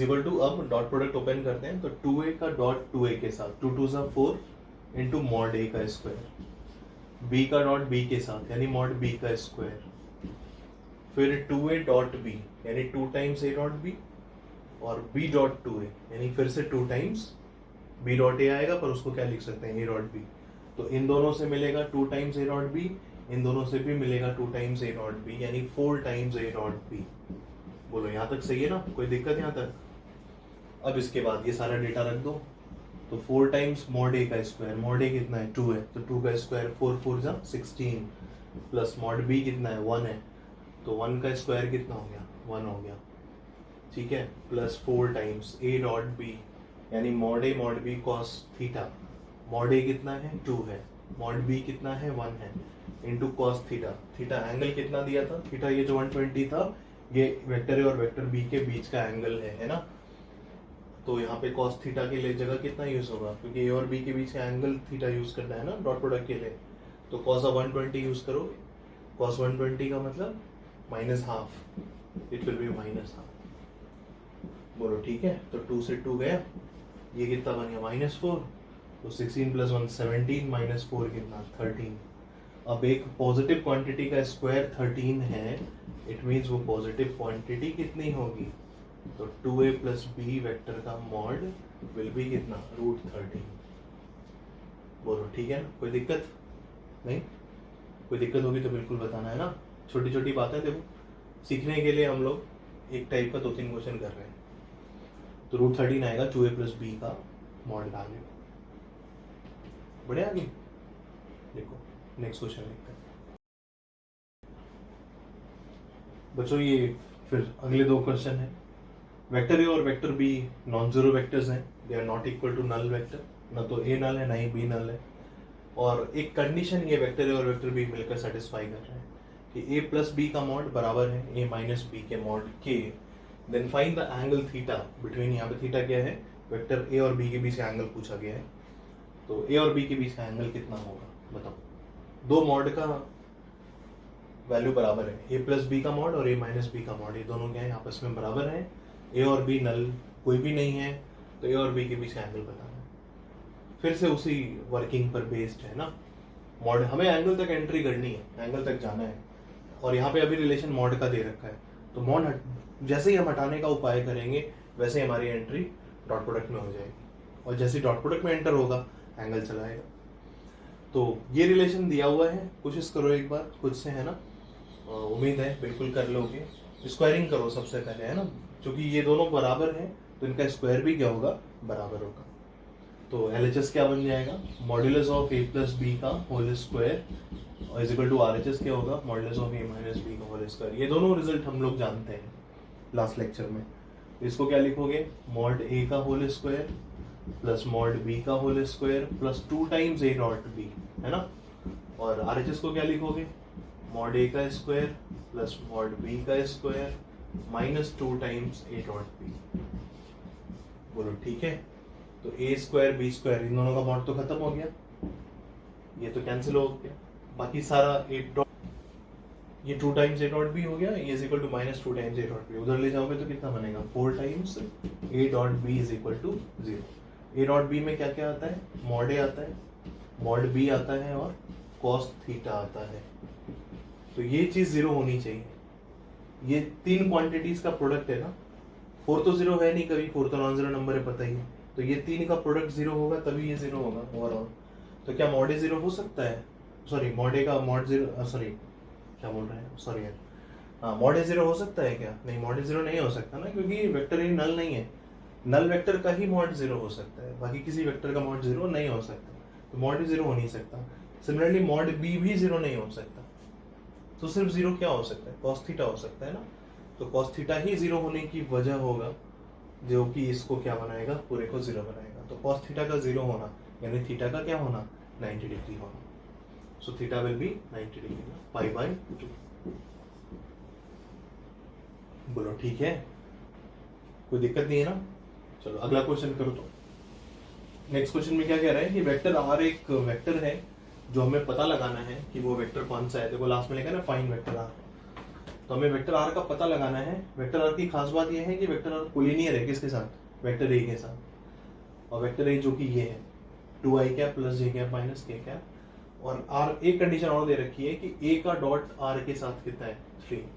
इक्वल टू अब डॉट प्रोडक्ट ओपन करते हैं. तो 2a का डॉट 2a के साथ 2 2 4 इंटू मॉड a का स्क्वायर, b का डॉट b के साथ यानी मॉड b का स्क्वायर, फिर 2a डॉट b यानी 2 टाइम्स a डॉट b, और b डॉट 2a यानी फिर से 2 टाइम्स b डॉट a आएगा, पर उसको क्या लिख सकते हैं, a डॉट b. तो इन दोनों से मिलेगा 2 टाइम्स a डॉट b, इन दोनों से भी मिलेगा 2 टाइम्स a डॉट b यानी 4 टाइम्स a डॉट b. बोलो यहाँ तक सही है ना, कोई दिक्कत यहाँ तक. अब इसके बाद ये सारा डेटा रख दो. तो 4 टाइम्स मॉड a का स्क्वायर, मॉड a कितना है 2 है, तो 2 का स्क्वायर 4 4 जा 16, प्लस मॉड b कितना है 1 है, तो 1 का स्क्वायर कितना हो गया 1 हो गया. ठीक है, plus 4 times a dot b यानी mod a mod b cos theta, mod a कितना है 2 है, मॉड b कितना है 1 है, into cos theta. Theta angle कितना दिया था, थीटा ये जो 120 था ये वेक्टर ए और वेक्टर बी के बीच का एंगल है ना. तो यहाँ पे कॉस थीटा के लिए जगह कितना यूज होगा, क्योंकि ए और बी के बीच का एंगल थीटा यूज करना है ना डॉट प्रोडक्ट के लिए. तो कॉस ऑफ 120 यूज करो. कॉस 120 का मतलब -½ इट विल बी -½ बोलो ठीक है. तो 2 से 2 गया, ये कितना बन गया -4. तो 16 + 1 17 -4 कितना 13. अब एक पॉजिटिव क्वांटिटी का स्क्वायर 13 है, इट मींस वो पॉजिटिव क्वांटिटी कितनी होगी, तो 2a + b वेक्टर का मॉड विल बी कितना √13. बोलो ठीक है ना, कोई दिक्कत नहीं. कोई दिक्कत होगी तो बिल्कुल बताना है ना. छोटी छोटी बातें देखो, सीखने के लिए हम लोग एक टाइप का 2-3 क्वेश्चन कर रहे हैं. तो √13 आएगा 2a + b का मॉड वैल्यू. बढ़िया. आगे देखो नेक्स्ट क्वेश्चन देखते हैं बच्चों. ये फिर अगले 2 क्वेश्चन है. वेक्टर ए और vector B non zero vectors हैं, they are not equal to null vector. ना तो ए नल है ना ही बी नल है. और एक कंडीशन ये वेक्टर ए और वेक्टर बी मिलकर सेटिस्फाई कर रहे हैं कि a + b का मॉड बराबर है a - b के मॉड के. Then find the angle theta between, यहाँ पे थीटा क्या है, वेक्टर ए और बी के बीच का एंगल पूछा गया है. तो ए और बी के बीच का एंगल कितना होगा बताओ. 2 मॉड का वैल्यू बराबर है, a + b का मॉड और a - b का मॉड, ये दोनों क्या है आपस में बराबर है. a और b नल कोई भी नहीं है, तो a और b के बीच का एंगल बताना है. फिर से उसी वर्किंग पर बेस्ड है ना. मॉड हमें एंगल तक एंट्री करनी है, एंगल तक जाना है. और यहाँ पे अभी रिलेशन मॉड का दे रखा है, तो मॉड जैसे ही हम हटाने का उपाय करेंगे वैसे हमारी एंट्री डॉट प्रोडक्ट में हो जाएगी. और जैसे डॉट प्रोडक्ट में एंटर होगा एंगल चलाएगा. तो ये रिलेशन दिया हुआ है, कोशिश करो एक बार खुद से, है ना. उम्मीद है बिल्कुल कर लोगे. स्क्वायरिंग करो सबसे पहले, है ना, क्योंकि ये दोनों बराबर हैं तो इनका स्क्वायर भी क्या होगा बराबर होगा. तो LHS क्या बन जाएगा, मॉड्यूलस ऑफ a + b का whole square is equal to RHS क्या होगा, मॉड्यूलस ऑफ a - b का होल स्क्वायर. ये दोनों रिजल्ट हम लोग जानते हैं लास्ट लेक्चर में. तो इसको क्या लिखोगे, मॉड a का whole square plus mod b का whole square plus 2 times a dot b, है ना. और RHS को क्या लिखोगे, मॉड a का स्क्वायर प्लस मॉड b का square -2 times a dot b. बोलो ठीक है. तो a स्क्वायर b स्क्वायर इन दोनों का मॉड तो खत्म हो गया, ये तो कैंसिल हो गया. बाकी सारा a डॉट, ये 2 टाइम्स a डॉट b हो गया, ये is equal to -2 times a dot b. उधर ले जाओगे तो कितना बनेगा 4 times a dot b is equal to 0. a dot b में क्या क्या आता है, मॉड a आता है, मॉड b आता है और कॉस थीटा आता है. तो ये चीज 0 होनी चाहिए. ये 3 क्वांटिटीज का प्रोडक्ट है ना, 4 तो जीरो है नहीं कभी, 4 तो नॉन जीरो नंबर है पता ही है, तो ये 3 का प्रोडक्ट जीरो होगा तभी ये जीरो होगा ओवरऑल। तो क्या मॉड ए जीरो हो सकता है? सॉरी मॉड ए का मॉड जीरो, सॉरी क्या बोल रहे हैं, सॉरी यार, हाँ मॉड ए जीरो हो सकता है क्या? नहीं मॉड ए जीरो नहीं हो सकता ना, क्योंकि वेक्टर ए नल नहीं है, नल वेक्टर का ही मॉड जीरो हो सकता है, बाकी किसी वेक्टर का मॉड जीरो नहीं हो सकता, तो मॉड ए जीरो हो नहीं सकता। सिमिलरली मॉड बी भी जीरो नहीं हो सकता, तो सिर्फ जीरो क्या हो सकता है? कॉस थीटा हो सकता है ना, तो कॉस थीटा ही जीरो होने की वजह होगा जो कि इसको क्या बनाएगा, पूरे को जीरो बनाएगा। तो कॉस थीटा का जीरो होना यानी थीटा का क्या होना, 90 डिग्री होना। So theta will B 90 degree, pi by 2। बोलो ठीक है, कोई दिक्कत नहीं है ना? चलो अगला क्वेश्चन करो। तो नेक्स्ट क्वेश्चन में क्या कह रहा है कि वेक्टर आर एक वेक्टर है जो हमें पता लगाना है कि वो वेक्टर कौन सा है। देखो लास्ट में लिखा है ना फाइंड वेक्टर आर, तो हमें वेक्टर आर का पता लगाना है। वेक्टर आर की खास बात यह है कि वेक्टर आर कोलिनियर है किसके साथ, वेक्टर ए के साथ, और वेक्टर ए जो कि ये है 2i cap plus J cap minus K cap, और आर एक कंडीशन और दे रखी है कि ए का डॉट आर के साथ कितना है 3।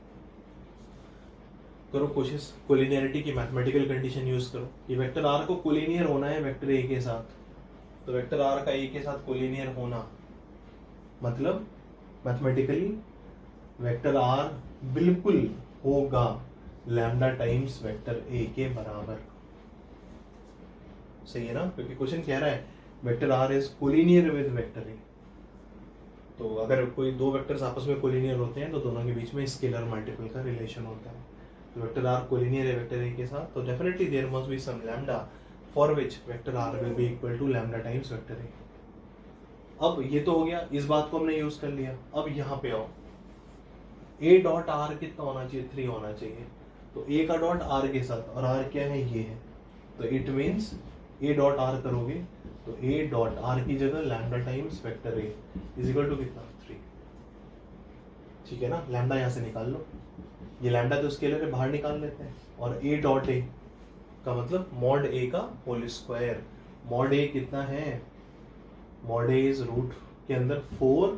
करो कोशिश, कोलिनियरिटी की मैथमेटिकल कंडीशन यूज करो कि वेक्टर आर को कोलिनियर होना है वेक्टर ए के साथ, तो वेक्टर आर का ए के साथ कोलिनियर होना मतलब मैथमेटिकली वेक्टर आर बिल्कुल होगा लैम्डा टाइम्स वेक्टर ए के बराबर। सही है ना, क्योंकि क्वेश्चन कह रहा है vector R is collinear with vector A, तो अगर कोई दो वेक्टर्स आपस में कोलिनियर होते हैं तो दोनों के बीच में स्केलर मल्टीपल का रिलेशन होता है। तो वेक्टर आर कोलिनियर है वेक्टर ए के साथ, तो definitely there must be some lambda for which vector R will be equal to lambda times vector A. अब ये तो हो गया, इस बात को हमने यूज कर लिया। अब यहाँ पे आओ, ए डॉट आर कितना होना चाहिए, 3 होना चाहिए। तो ए का डॉट आर के साथ, और आर क्या है, ये है, तो it means A dot R करोगे तो ए डॉट आर की जगह lambda times vector A is equal to कितना, 3। ठीक है ना, लैम्डा यहाँ से निकाल लो, ये लैम्डा तो स्केलर है बाहर निकाल लेते हैं, और ए डॉट ए का मतलब मॉड ए का होल स्क्वायर। मॉड ए कितना है, मॉड ए इज रूट के अंदर 4,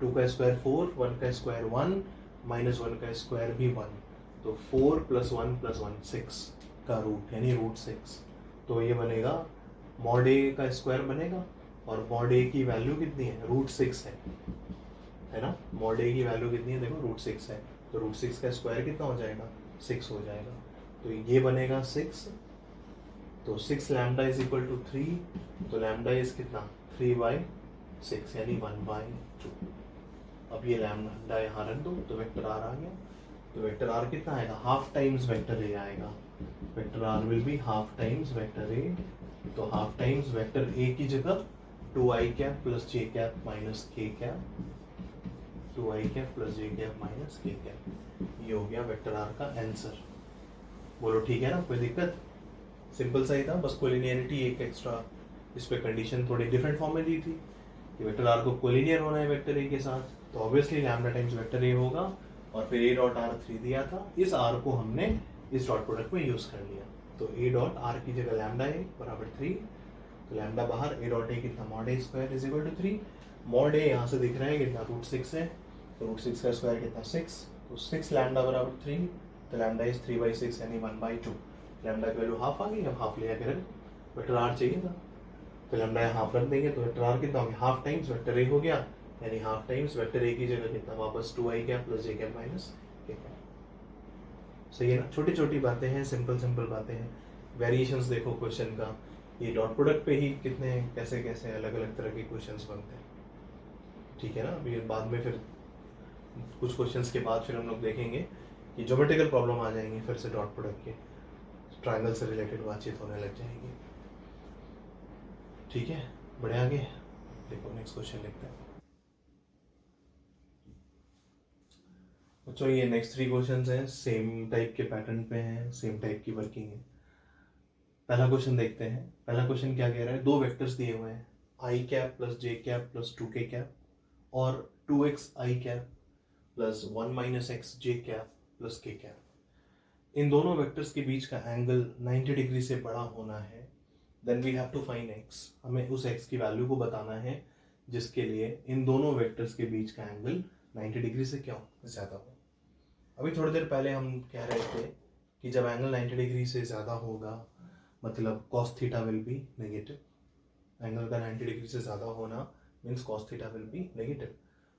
2 का स्क्वायर 4, 1 का स्क्वायर 1, माइनस 1 का स्क्वायर भी 1, तो 4 + 1 + 1 6 का रूट यानी रूट 6। तो ये बनेगा मॉड ए का स्क्वायर बनेगा, और मॉड ए की वैल्यू कितनी है, रूट 6 है ना। मॉड ए की वैल्यू कितनी है, देखो रूट 6 है, तो रूट 6 का स्क्वायर कितना हो जाएगा, 6 हो जाएगा। तो ये बनेगा 6, तो 6 लैम्डा इज इक्वल टू 3, तो लैम्डा इज कितना 3/6 यानी 1/2। अब ये लैम्डा यहाँ रख दो तो वेक्टर आर आ गया। तो वेक्टर आर कितना आएगा, हाफ टाइम्स वेक्टर ए आएगा। Vector R will be half times vector A, तो हाफ टाइम्स वेक्टर ए की जगह 2i cap plus J cap minus K cap, 2i cap plus J cap minus K cap, ये हो गया vector are का answer. बोलो ठीक है ना, कोई दिक्कत? सिंपल सा ही था, बस कोलिनियरिटी एक एक्स्ट्रा इस पे कंडीशन थोड़ी डिफरेंट फॉर्म में दी थी कि वेक्टर आर को कोलिनियर होना है वेक्टर ए के साथ, तो ऑब्वियसली लैम्डा टाइम्स वेक्टर ए होगा, और फिर ए डॉट आर 3 दिया था, इस आर को हमने इस डॉट प्रोडक्ट में यूज कर लिया। तो ए डॉट आर की जगह लैम्डा ए बराबर 3, तो लैम्डा बाहर, ए डॉट ए कितना mod A square is equal to 3, mod A यहाँ से दिख रहा है कितना रूट 6 है, तो रूट 6 का स्क्वायर कितना 6, तो 6 लैम्डा बराबर 3, तो लैम्डा इज 3/6 यानी 1/2। लैम्डा की वैल्यू हाफ आ गई, अब हाफ ले आकर वेक्टर आर चाहिए था, तो लैम्डा यहाँ हाफ रख देंगे, तो वेक्टर आर कितना हो गया, हाफ टाइम्स वेक्टर ए हो गया, यानी हाफ टाइम्स वेक्टर ए की जगह कितना वापस 2i cap plus J cap minus K cap. सही है ना, छोटी छोटी बातें हैं, सिंपल सिंपल बातें हैं। वेरिएशंस देखो क्वेश्चन का, ये डॉट प्रोडक्ट पे ही कितने कैसे कैसे अलग अलग तरह के क्वेश्चंस बनते हैं। ठीक है ना, अभी बाद में फिर कुछ क्वेश्चंस के बाद फिर हम लोग देखेंगे कि ज्योमेट्रिकल प्रॉब्लम आ जाएंगे, फिर से डॉट प्रोडक्ट के ट्रायंगल से रिलेटेड बातचीत होने लग जाएगी। ठीक है, बढ़े आगे, देखो नेक्स्ट क्वेश्चन लिखते हैं बच्चों। ये नेक्स्ट 3 क्वेश्चंस हैं, सेम टाइप के पैटर्न पे हैं, सेम टाइप की वर्किंग है। पहला क्वेश्चन देखते हैं। पहला क्वेश्चन क्या कह रहा है, 2 वेक्टर्स दिए हुए हैं, i cap plus J cap plus 2k cap और 2x i cap plus 1 - x j cap plus k cap. इन दोनों वेक्टर्स के बीच का एंगल 90 डिग्री से बड़ा होना है। Then we have to find x, हमें उस x की वैल्यू को बताना है जिसके लिए इन दोनों वेक्टर्स के बीच का एंगल 90 डिग्री से क्या हो, ज्यादा हो। अभी थोड़ी देर पहले हम कह रहे थे कि जब एंगल 90 डिग्री से ज़्यादा होगा मतलब cos theta will B negative. Angle का 90 डिग्री से ज़्यादा होना means cos theta will B negative,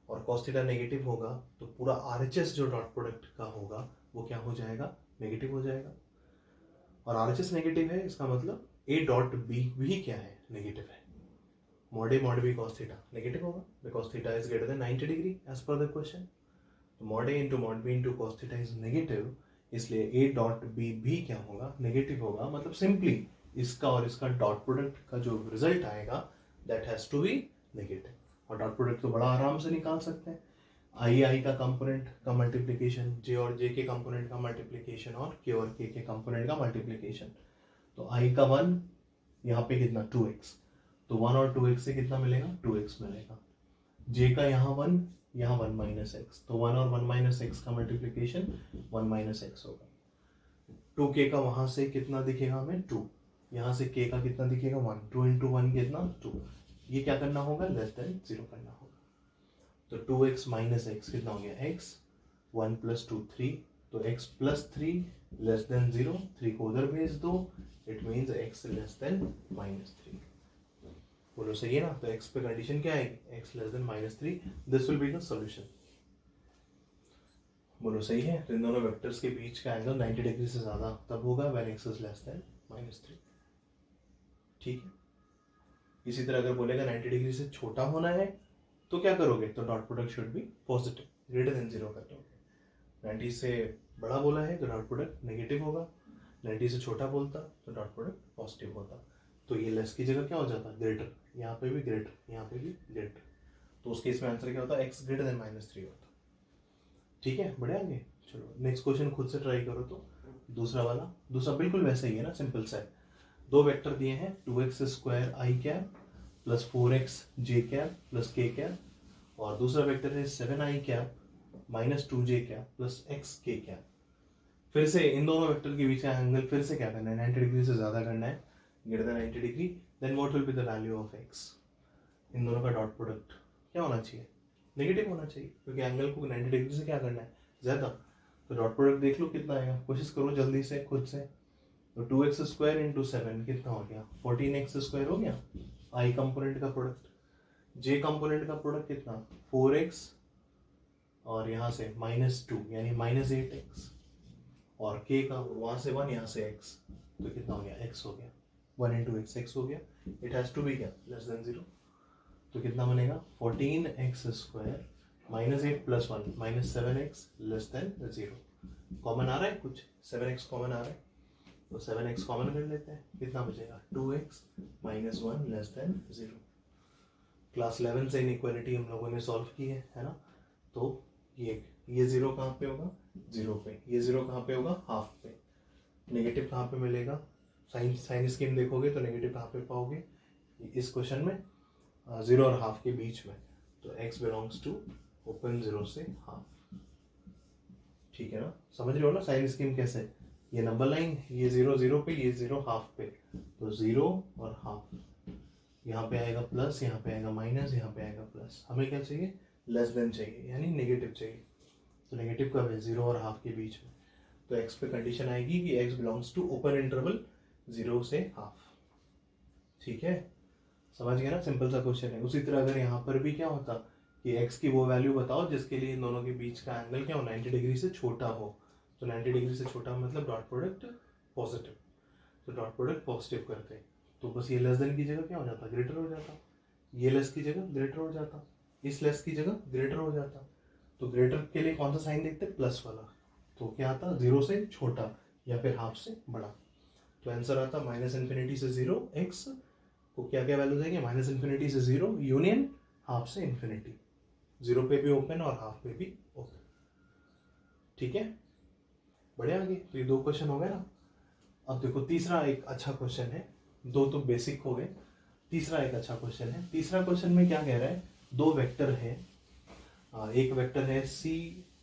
और cos थीटा नेगेटिव होगा तो पूरा RHS जो डॉट प्रोडक्ट का होगा वो क्या हो जाएगा, नेगेटिव हो जाएगा. और RHS नेगेटिव है इसका मतलब A डॉट बी भी क्या है, नेगेटिव है. mod A mod B cos theta negative होगा because theta is greater than 90 degree as per the question. तो mod A into mod B into cos theta is negative, इसलिए A dot B भी क्या होगा, negative होगा. मतलब simply इसका और इसका डॉट प्रोडक्ट का जो रिजल्ट आएगा that has to be negative. और डॉट प्रोडक्ट तो बड़ा आराम से निकाल सकते हैं. आई का कंपोनेंट का मल्टीप्लिकेशन, जे और जे के कंपोनेंट का मल्टीप्लिकेशन और के कंपोनेंट का मल्टीप्लिकेशन. तो आई का 1 यहाँ पे कितना 2x, तो 1 और 2x से कितना मिलेगा, 2x मिलेगा. जे का यहाँ 1 यहाँ 1 माइनस एक्स, तो 1 और 1 माइनस एक्स का मल्टीप्लिकेशन 1 माइनस एक्स होगा. 2k का वहाँ से कितना दिखेगा हमें 2, यहाँ से k का कितना दिखेगा 1, 2 इंटू 1 कितना 2. ये क्या करना होगा, लेस देन 0 करना होगा. तो 2x माइनस एक्स कितना हो गया x, 1 प्लस 2 3, तो x प्लस 3 लेस देन 0, 3 को उधर भेज दो, it means x less than minus 3. बोलो सही है ना. तो x पे कंडीशन क्या आएगी, x less than minus 3. This will be the solution. बोलो सही है. तो इन दोनों वेक्टर्स के बीच का एंगल 90 डिग्री से ज्यादा तब होगा when x is less than minus 3. ठीक है. इसी तरह अगर बोलेगा 90 डिग्री से छोटा होना है तो क्या करोगे, तो dot product should be positive, greater than 0 कर दोगे. 90 से बड़ा बोला है तो डॉट प्रोडक्ट नेगेटिव होगा, 90 से छोटा बोलता तो डॉट प्रोडक्ट पॉजिटिव होता. तो ये लेस की जगह क्या हो जाता, ग्रेटर. यहाँ पे भी ग्रेटर, यहाँ पे भी ग्रेटर. तो उस केस में आंसर क्या होता, x ग्रेटर देन माइनस 3 होता. ठीक है, बढ़े आगे. चलो नेक्स्ट क्वेश्चन खुद से ट्राई करो. तो दूसरा बिल्कुल वैसा ही है ना, सिंपल सा है. दो वेक्टर दिए हैं 2x स्क्वायर आई कैप प्लस 4x जे कैप प्लस के कैप, और दूसरा वेक्टर है 7i cap minus 2j cap plus x के कैप. फिर से इन दोनों वेक्टर के बीच का एंगल फिर से क्या करना है, 90 डिग्री से ज़्यादा करना है, greater than 90 degree. Then what will be the value of x. इन दोनों का डॉट प्रोडक्ट क्या होना चाहिए, नेगेटिव होना चाहिए, क्योंकि एंगल को 90 डिग्री से क्या करना है, ज़्यादा. तो डॉट प्रोडक्ट देख लो कितना आएगा, कोशिश करो जल्दी से खुद से. तो 2x स्क्वायर इंटू 7 कितना हो गया, 14x स्क्वायर हो गया. आई कंपोनेंट का प्रोडक्ट, जे कंपोनेंट का प्रोडक्ट कितना 4x और यहाँ से -2 यानी -8x, और k का वहाँ से 1 यहाँ से x, तो कितना हो गया, x हो गया. 1 इंटू एक्स एक्स हो गया. इट हैज़ टू बी क्या, लेस देन 0. तो कितना बनेगा 14x square -8 plus 1 -7x less than 0. Common आ रहा है कुछ, 7x कॉमन आ रहा है, तो 7x कॉमन कर लेते हैं. कितना बचेगा 2x minus 1 less than 0. Class 11 से इनइक्वालिटी हम लोगों ने सॉल्व की है ना. तो ये 0 कहाँ पे होगा, 0 पे. ये 0 कहाँ पे होगा, हाफ पे. नेगेटिव कहाँ पे मिलेगा, साइन स्कीम देखोगे तो नेगेटिव कहाँ पे पाओगे, इस क्वेश्चन में 0 और हाफ के बीच में. तो x बिलोंग्स टू ओपन 0 से हाफ. ठीक है ना, समझ रहे हो ना साइन स्कीम कैसे. ये नंबर लाइन, ये 0 0 पे, ये 0 हाफ पे, तो 0 और हाफ. यहाँ पे आएगा प्लस, यहाँ पे आएगा माइनस, यहाँ पे आएगा प्लस. हमें क्या चाहिए, लेस देन चाहिए, यानी नेगेटिव चाहिए. तो नेगेटिव कब है, 0 और हाफ के बीच में. तो x पे कंडीशन आएगी कि x belongs to open interval 0 से हाफ. ठीक है, समझ गए ना, सिंपल सा क्वेश्चन है. उसी तरह अगर यहाँ पर भी क्या होता कि x की वो वैल्यू बताओ जिसके लिए इन दोनों के बीच का एंगल क्या हो, 90 डिग्री से छोटा हो. तो 90 डिग्री से छोटा मतलब डॉट प्रोडक्ट पॉजिटिव. तो डॉट प्रोडक्ट पॉजिटिव करते, तो बस ये लेस देन की जगह क्या हो जाता, ग्रेटर हो जाता. ये लेस की जगह ग्रेटर हो जाता, इस लेस की जगह ग्रेटर हो जाता. तो ग्रेटर के लिए कौन सा साइन देखते, प्लस वाला. तो क्या आता, 0 से छोटा या फिर हाफ से बड़ा. तो आंसर आता -∞ से 0 x को क्या क्या वैल्यू देंगे, -∞ से 0 यूनियन हाफ से इन्फिनिटी. 0 पे भी ओपन और हाफ पे भी ओपन. ठीक है, बढ़िया आगे. तो ये 2 क्वेश्चन हो गए ना. अब देखो तीसरा एक अच्छा क्वेश्चन है. 2 तो बेसिक हो गए, तीसरा एक अच्छा क्वेश्चन है. तीसरा क्वेश्चन में क्या कह रहा है, 2 वेक्टर है. एक वेक्टर है c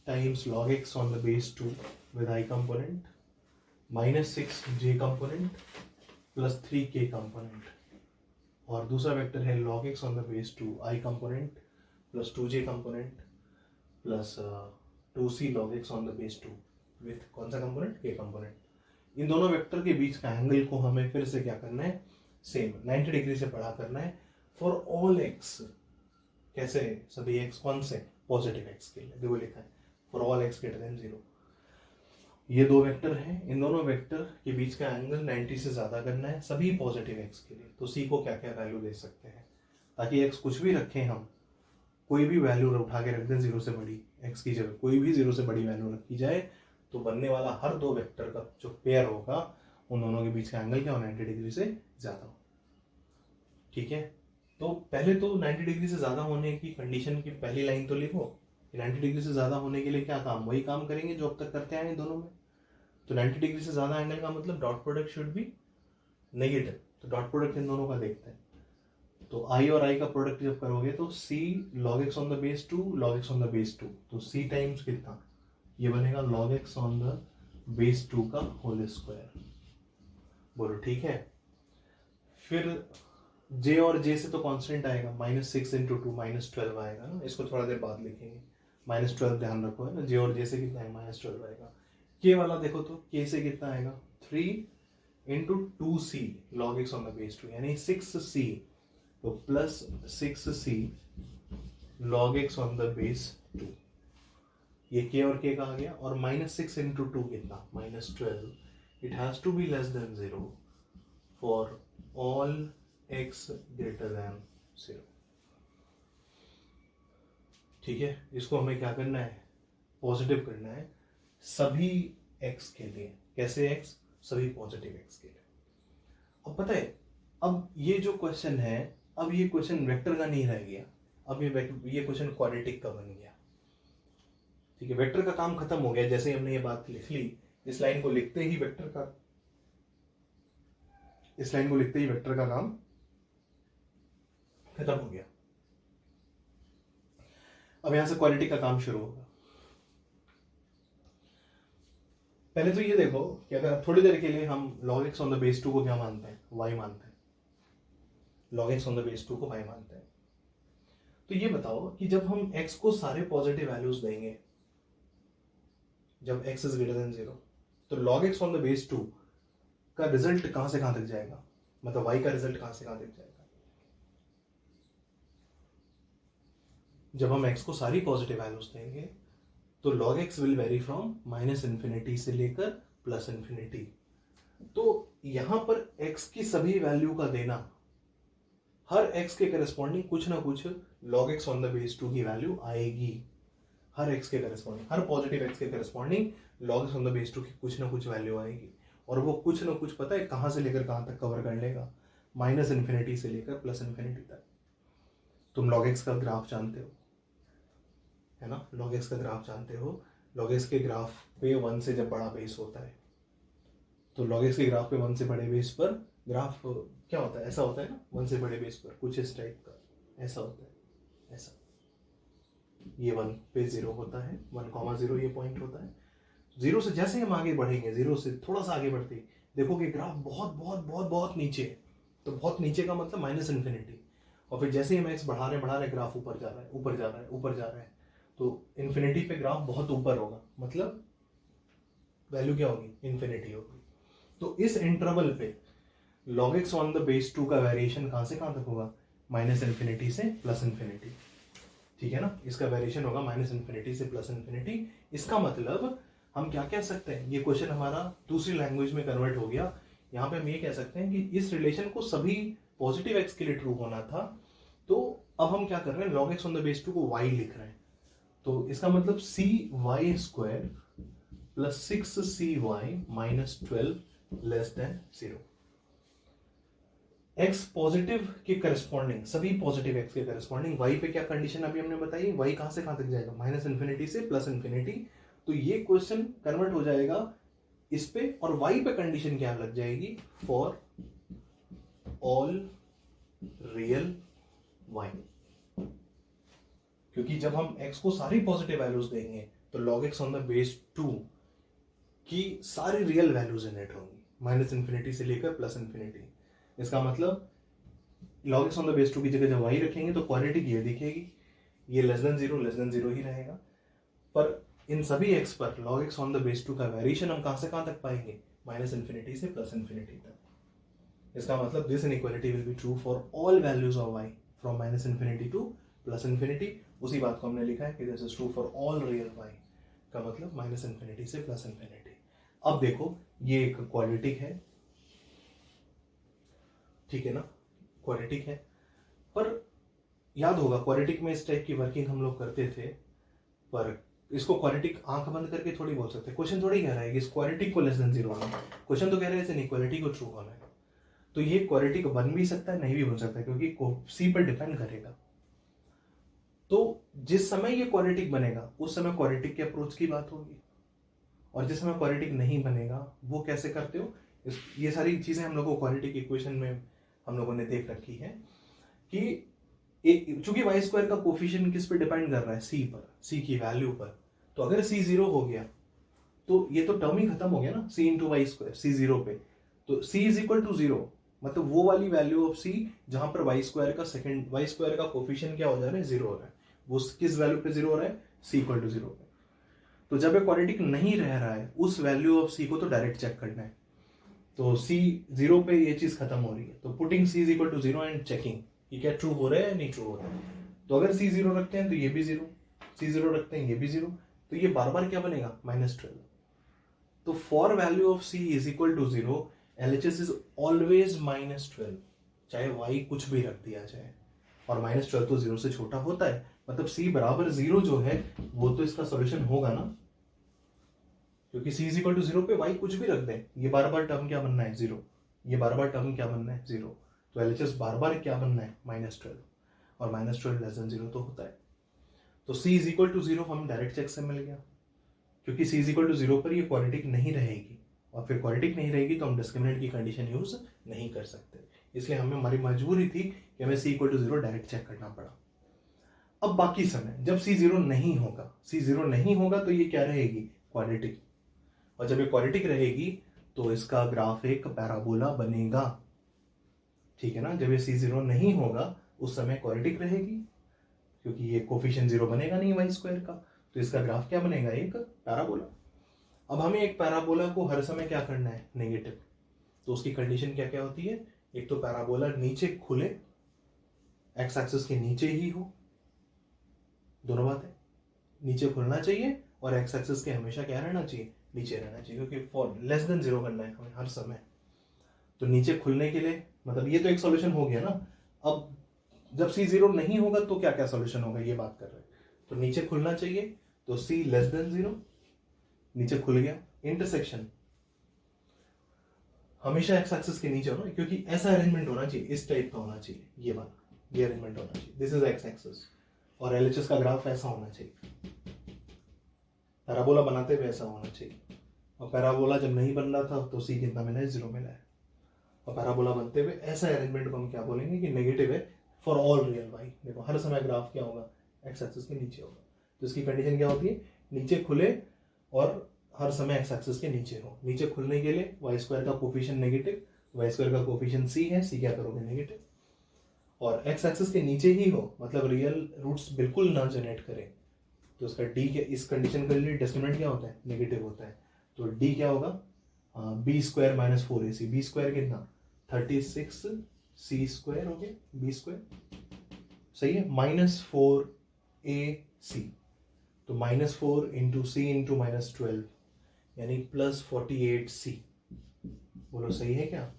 times log x on the base 2 with i component, -6j component plus 3k component, और दूसरा वेक्टर है log x on the base 2 i component plus 2j component plus 2c log x on the base 2 with कौन सा component, k component. इन दोनों vector के बीच का angle को हमें फिर से क्या करना है, सेम 90 डिग्री से बड़ा करना है फॉर ऑल एक्स। कैसे? सभी एक्स कौन से? पॉजिटिव एक्स के लिए। देखो लिखा है for all x greater than 0। ये दो वेक्टर हैं, इन दोनों वेक्टर के बीच का एंगल 90 से ज्यादा करना है सभी पॉजिटिव एक्स के लिए। तो सी को क्या क्या वैल्यू दे सकते हैं, ताकि एक्स कुछ भी रखें हम, कोई भी वैल्यू उठा के रख दें 0 से बड़ी, एक्स की जगह कोई भी 0 से बड़ी वैल्यू रखी जाए, तो बनने वाला हर दो वेक्टर का जो पेयर होगा उन दोनों के बीच का एंगल क्या हो, 90 डिग्री से ज्यादा हो। ठीक है, तो पहले तो 90 डिग्री से ज्यादा होने की कंडीशन की पहली लाइन तो लिखो। 90 डिग्री से ज्यादा होने के लिए क्या काम, वही काम करेंगे जो अब तक करते आए हैं दोनों में। तो 90 डिग्री से ज्यादा एंगल का मतलब dot product should be negative. तो डॉट प्रोडक्ट इन दोनों का देखते हैं। तो आई और आई का प्रोडक्ट जब करोगे तो सी log x on the base 2 log x on the base 2, तो सी टाइम्स कितना, ये बनेगा log x on the base 2 का होल स्क्वायर। बोलो ठीक है। फिर j और j से तो कांस्टेंट आएगा, -6 इंटू 2 -12 आएगा ना, इसको थोड़ा देर बाद लिखेंगे। -12 ध्यान रखो है ना, j और j से कितना है, -12 आएगा। k वाला देखो तो k से कितना आएगा, 3 into 2c log x on the base 2, यानी 6c, तो plus 6c log x on the base 2। ये k और k का आ गया। और -6 इंटू 2 कितना, -12। It has to be less than 0 for all x greater than 0। ठीक है, इसको हमें क्या करना है, पॉजिटिव करना है सभी x के लिए। कैसे x, सभी पॉजिटिव x के लिए। अब पता है, अब ये जो क्वेश्चन है, अब ये क्वेश्चन वेक्टर का नहीं रह गया, अब ये क्वेश्चन क्वाड्रेटिक का बन गया। ठीक है, वेक्टर का काम खत्म हो गया। जैसे ही हमने ये बात लिख ली, इस लाइन को लिखते ही वेक्टर का काम खत्म हो गया। अब यहां से क्वाड्रेटिक का काम शुरू होगा। पहले तो ये देखो कि अगर थोड़ी देर के लिए हम log x on the base 2 को क्या मानते हैं, y मानते हैं। log x on the base 2 को y मानते हैं। तो ये बताओ कि जब हम x को सारे पॉजिटिव वैल्यूज देंगे, जब x इज ग्रेटर देन 0, तो log x on the base 2 का रिजल्ट कहां से कहां तक जाएगा, मतलब y का रिजल्ट कहां से कहां तक जाएगा। जब हम x को सारी पॉजिटिव वैल्यूज देंगे तो log x will very from -∞ से लेकर +∞। तो यहां पर x की सभी वैल्यू का देना, हर x के करस्पॉन्डिंग कुछ ना कुछ log x on the base 2 की वैल्यू आएगी। हर x के करस्पॉन्डिंग, हर पॉजिटिव x के corresponding log x on the base 2 की कुछ ना कुछ वैल्यू आएगी। और वो कुछ ना कुछ पता है कहां से लेकर कहां तक कवर कर लेगा, -∞ से लेकर +∞ तक। तुम log x का ग्राफ जानते हो, है ना, log x का ग्राफ जानते हो। log x के ग्राफ पे 1 से जब बड़ा बेस होता है, तो log x के ग्राफ पे 1 से बड़े बेस पर ग्राफ क्या होता है, ऐसा होता है ना, 1 से बड़े बेस पर कुछ इस टाइप का ऐसा होता है, ऐसा। ये 1 पे 0 होता है, 1,0 ये पॉइंट होता है। 0 से जैसे हम आगे बढ़ेंगे, 0 से थोड़ा सा आगे बढ़ते ही देखोगे ग्राफ बहुत बहुत बहुत बहुत नीचे है। तो बहुत नीचे का मतलब -∞। और फिर जैसे ही हम x बढ़ा रहे हैं ग्राफ ऊपर जा रहा है, ऊपर जा रहा है, ऊपर जा रहा है। तो इन्फिनिटी पे ग्राफ बहुत ऊपर होगा, मतलब वैल्यू क्या होगी, इन्फिनिटी होगी। तो इस इंटरवल पे log x on the base 2 का वेरिएशन कहां से कहां तक होगा, -∞ से +∞। ठीक है ना, इसका वेरिएशन होगा -∞ से +∞। इसका मतलब हम क्या कह सकते हैं, ये क्वेश्चन हमारा दूसरी लैंग्वेज में कन्वर्ट हो गया। यहाँ पे हम ये कह सकते हैं कि इस रिलेशन को सभी पॉजिटिव x के लिए ट्रू होना था। तो अब हम क्या कर रहे हैं, log x on the base 2 को y लिख रहे हैं। तो इसका मतलब cy² + 6cy -12 <0। x पॉजिटिव के करस्पॉन्डिंग, सभी पॉजिटिव x के करस्पॉन्डिंग y पे क्या कंडीशन अभी हमने बताई, y कहां से कहां तक जाएगा, -∞ से +∞। तो ये क्वेश्चन कन्वर्ट हो जाएगा इस पे, और y पे कंडीशन क्या लग जाएगी, फॉर ऑल रियल y। क्योंकि जब हम x को सारी पॉजिटिव वैल्यूज देंगे तो log x on the base 2 की सारी रियल वैल्यूज जनरेट होंगी, -∞ से लेकर +∞। इसका मतलब log x on the base 2 की जगह जब y रखेंगे तो क्वाड्रेटिक ये दिखेगी, ये <0 ही रहेगा। पर इन सभी x पर log x on the base 2 का वेरिएशन हम कहां से कहां तक पाएंगे, माइनस इन्फिनिटी से प्लस इन्फिनिटी तक। इसका मतलब this inequality will be true for all values of y from minus infinity two plus infinity. उसी बात को हमने लिखा है कि this is true for all real y, का मतलब माइनस इन्फिनिटी से प्लस इन्फिनिटी। अब देखो ये एक क्वाड्रेटिक है, ठीक है ना, क्वाड्रेटिक है, पर याद होगा क्वाड्रेटिक में इस टाइप की वर्किंग हम लोग करते थे, पर इसको क्वाड्रेटिक आंख बंद करके थोड़ी बोल सकते। क्वेश्चन थोड़ी कह रहा है कि इस क्वाड्रेटिक को लेस देन 0 होना, क्वेश्चन तो कह रहे हैं इस इनइक्वालिटी को ट्रू होना है। तो ये क्वाड्रेटिक बन भी सकता है, नहीं भी बन सकता, क्योंकि सी पर डिपेंड करेगा। तो जिस समय ये क्वाड्रेटिक बनेगा उस समय क्वाड्रेटिक के अप्रोच की बात होगी, और जिस समय क्वाड्रेटिक नहीं बनेगा वो कैसे करते हो, ये सारी चीजें हम लोग को क्वाड्रेटिक इक्वेशन में हम लोगों ने देख रखी है कि चूंकि वाई स्क्वायर का कोफिशिएंट किस पे डिपेंड कर रहा है, सी पर, सी की वैल्यू पर। तो अगर सी 0 हो गया तो ये तो टर्म ही खत्म हो गया ना, सी इंटू वाई स्क्वायर, सी 0 पे। तो सी इज इक्वल टू 0, मतलब वो वाली वैल्यू ऑफ सी जहां पर वाई स्क्वायर का कोफिशिएंट क्या हो जा रहा है, 0 हो रहा है। वो किस वैल्यू पे 0 हो रहा है, सी इक्वल टू 0 पे। तो जब ये क्वाड्रेटिक नहीं रह रहा है उस वैल्यू ऑफ सी को तो डायरेक्ट चेक करना है। तो सी 0 पे ये चीज खत्म हो रही है, तो putting C is equal to 0 and checking ये क्या ट्रू हो रहा है या नहीं ट्रू हो रहा है। तो अगर सी 0 रखते हैं तो ये भी 0, सी 0 रखते हैं ये भी 0, तो ये बार बार क्या बनेगा, -12। तो for value of C is equal to 0 LHS is always -12, चाहे y कुछ भी रख दिया जाए, और -12 तो 0 से छोटा होता है, मतलब c बराबर 0 जो है वो तो इसका सॉल्यूशन होगा ना, क्योंकि c इज इक्वल टू 0 पे y कुछ भी रख दें, ये बार बार टर्म क्या बनना है, 0, ये बार बार टर्म क्या बनना है, 0। तो LHS बार बार क्या बनना है, -12, और -12 लेस देन 0 तो होता है। तो c इज इक्वल टू 0 हम डायरेक्ट चेक से मिल गया, क्योंकि c इज इक्वल टू 0 पर ये क्वाड्रेटिक नहीं रहेगी, और फिर क्वाड्रेटिक नहीं रहेगी तो हम डिस्क्रिमिनेंट की कंडीशन यूज नहीं कर सकते, इसलिए हमें हमारी मजबूरी थी कि हमें c equal to 0 direct check करना पड़ा। अब बाकी समय जब c 0 नहीं होगा, c 0 नहीं होगा तो ये क्या रहेगी, क्वाड्रेटिक, और जब ये क्वाड्रेटिक रहेगी तो इसका ग्राफ एक पैराबोला बनेगा, ठीक है ना। जब ये c 0 नहीं होगा उस समय क्वाड्रेटिक रहेगी, क्योंकि ये कोफिशिएंट 0 बनेगा नहीं वाई स्क्वायर का, तो इसका ग्राफ क्या बनेगा, एक पैराबोला। अब हमें एक पैराबोला को हर समय क्या करना है, नेगेटिव, तो उसकी कंडीशन क्या क्या होती है, एक तो पैराबोला नीचे खुले, एक्स एक्सिस के नीचे ही हो, दोनों बातें, नीचे खुलना चाहिए और एक्स एक्सिस के हमेशा क्या रहना चाहिए, नीचे रहना चाहिए, क्योंकि फॉर लेस देन 0 करना है हमें हर समय। तो नीचे खुलने के लिए मतलब ये तो एक सॉल्यूशन हो गया ना। अब जब c 0 नहीं होगा तो क्या क्या सॉल्यूशन होगा ये बात कर रहे हैं। तो नीचे खुलना चाहिए, तो c लेस देन 0, नीचे खुल गया। इंटरसेक्शन हमेशा एक्स एक्सिस के नीचे होना, क्योंकि ऐसा अरेंजमेंट होना चाहिए, इस टाइप का होना चाहिए, ये वाला, ये अरेंजमेंट होना चाहिए, दिस इज एक्स एक्सिस, और LHS का ग्राफ ऐसा होना चाहिए, पैराबोला बनाते हुए ऐसा होना चाहिए। और पैराबोला जब नहीं बन रहा था तो c कितना मिला है, 0 मिला है, और पैराबोला बनते हुए ऐसा अरेंजमेंट को हम क्या बोलेंगे कि नेगेटिव है फॉर ऑल रियल y। देखो हर समय ग्राफ क्या होगा, एक्स एक्सिस के नीचे होगा, तो इसकी कंडीशन क्या होती है, नीचे खुले और हर समय एक्स एक्सिस के नीचे हो। नीचे खुलने के लिए वाई स्क्वायर का कोफिशिएंट नेगेटिव, वाई स्क्वायर का कोफिशिएंट c है, c क्या करोगे, नेगेटिव, और एक्स एक्सिस के नीचे ही हो, मतलब रियल रूट्स बिल्कुल ना जनरेट करें, तो इसका d के इस कंडीशन के लिए डिस्क्रिमिनेंट क्या होता है, नेगेटिव होता है। तो d क्या होगा, b square minus 4ac, b square कितना, 36 c स्क्वायर हो गया, b स्क्वायर सही है, -4ac, तो -4 इंटू सी इंटू -12 यानी +48c, बोलो सही है क्या,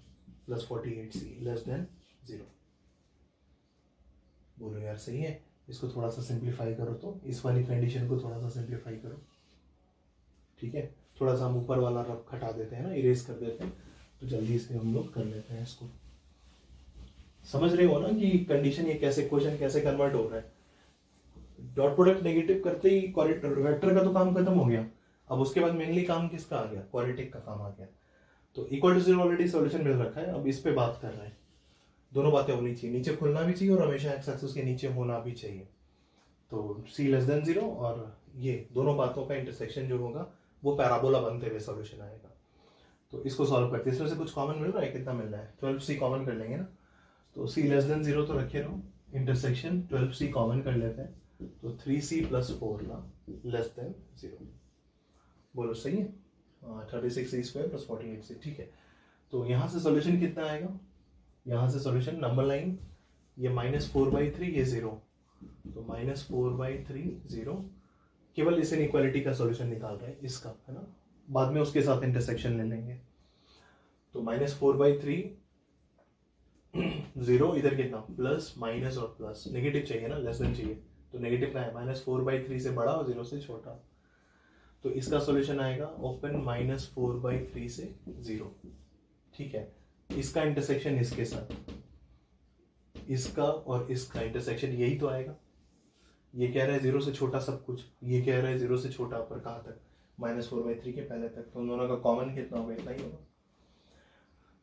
+48c लेस देन 0, बोलो यार सही है। इसको थोड़ा सा सिंप्लीफाई करो, तो इस वाली कंडीशन को थोड़ा सा सिंप्लीफाई करो, ठीक है, थोड़ा सा हम ऊपर वाला रफ हटा देते हैं ना, इरेज कर देते हैं, तो जल्दी से हम लोग कर लेते हैं इसको। समझ रहे हो ना कि कंडीशन ये कैसे, क्वेश्चन कैसे कन्वर्ट हो रहा है। डॉट प्रोडक्ट नेगेटिव करते ही वेक्टर का तो काम खत्म हो गया, अब उसके बाद मेनली काम किसका आ गया, क्वाड्रेटिक का काम आ गया। तो इक्वल टू 0 ऑलरेडी सॉल्यूशन मिल रखा है, अब इस पे बात कर रहे हैं। दोनों बातें होनी चाहिए, नीचे खुलना भी चाहिए और हमेशा एक्स एक्सिस के नीचे होना भी चाहिए। तो c लेस देन 0 और ये दोनों बातों का इंटरसेक्शन जो होगा वो पैराबोला बनते हुए सॉल्यूशन आएगा। तो इसको सॉल्व करते हैं, इसमें से कुछ कॉमन मिल रहा है, कितना मिल रहा है, 12c कॉमन कर लेंगे ना, तो c लेस देन 0 तो रखे रहो, इंटरसेक्शन 12c कॉमन कर लेते हैं, तो 3c + 4 ना लेस देन 0, बोलो सही है। 36c² + 48c, ठीक है। तो यहाँ से सॉल्यूशन कितना आएगा, यहाँ से सॉल्यूशन नंबर लाइन, ये -4/3, ये 0, तो -4/3 0, केवल इस इनइक्वालिटी का सॉल्यूशन निकाल रहे हैं इसका, है ना, बाद में उसके साथ इंटरसेक्शन ले लेंगे। तो -4/3 0, इधर कितना प्लस माइनस और प्लस, नेगेटिव चाहिए ना, लेस देन चाहिए, तो नेगेटिव का है, -4/3 से बड़ा और 0 से छोटा, तो इसका सॉल्यूशन आएगा ओपन -4/3 से 0, ठीक है। इसका इंटरसेक्शन इसके साथ, इसका और इसका इंटरसेक्शन यही तो आएगा। ये कह रहा है 0 से छोटा सब कुछ, ये कह रहा है 0 से छोटा, पर कहाँ तक, -4/3 के पहले तक, तो उन दोनों का कॉमन कितना होगा, इतना ही होगा।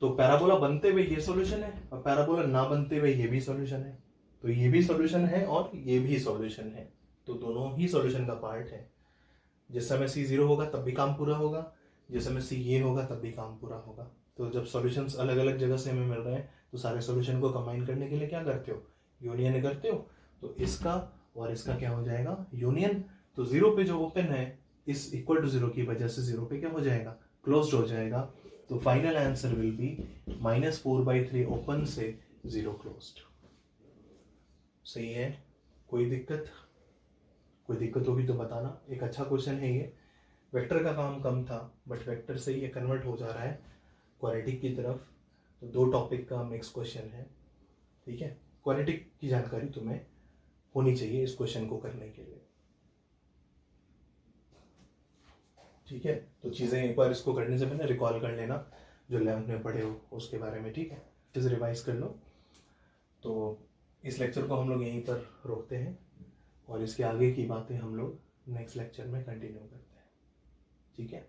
तो पैराबोला बनते हुए ये सॉल्यूशन है और पैराबोला ना बनते हुए ये भी सॉल्यूशन है, तो ये भी सॉल्यूशन है और ये भी सॉल्यूशन है, तो दोनों ही सॉल्यूशन का पार्ट है। जिस समय C 0 होगा तब भी काम पूरा होगा, जिस समय C ये होगा तब भी काम पूरा होगा। तो जब सॉल्यूशंस अलग अलग जगह से हमें मिल रहे हैं तो सारे सॉल्यूशन को कंबाइन करने के लिए क्या करते हो, यूनियन करते हो। तो इसका और इसका क्या हो जाएगा, यूनियन। तो 0 पे जो ओपन है इस इक्वल टू 0 की वजह से 0 पे क्या हो जाएगा, क्लोज्ड हो जाएगा। तो final answer will be -4/3 open से 0 क्लोज्ड। सही है, कोई दिक्कत, कोई दिक्कत होगी तो बताना। एक अच्छा क्वेश्चन है ये, वेक्टर का काम कम था बट वेक्टर से ये कन्वर्ट हो जा रहा है क्वाड्रेटिक की तरफ। तो 2 टॉपिक का मिक्स क्वेश्चन है, ठीक है। क्वाड्रेटिक की जानकारी तुम्हें होनी चाहिए इस क्वेश्चन को करने के लिए, ठीक है। तो चीज़ें एक बार इसको करने से पहले रिकॉल कर लेना जो 11th में पढ़े हो उसके बारे में, ठीक है, अच्छे से रिवाइज कर लो। तो इस लेक्चर को हम लोग यहीं पर रोकते हैं और इसके आगे की बातें हम लोग नेक्स्ट लेक्चर में कंटिन्यू करते हैं, ठीक है।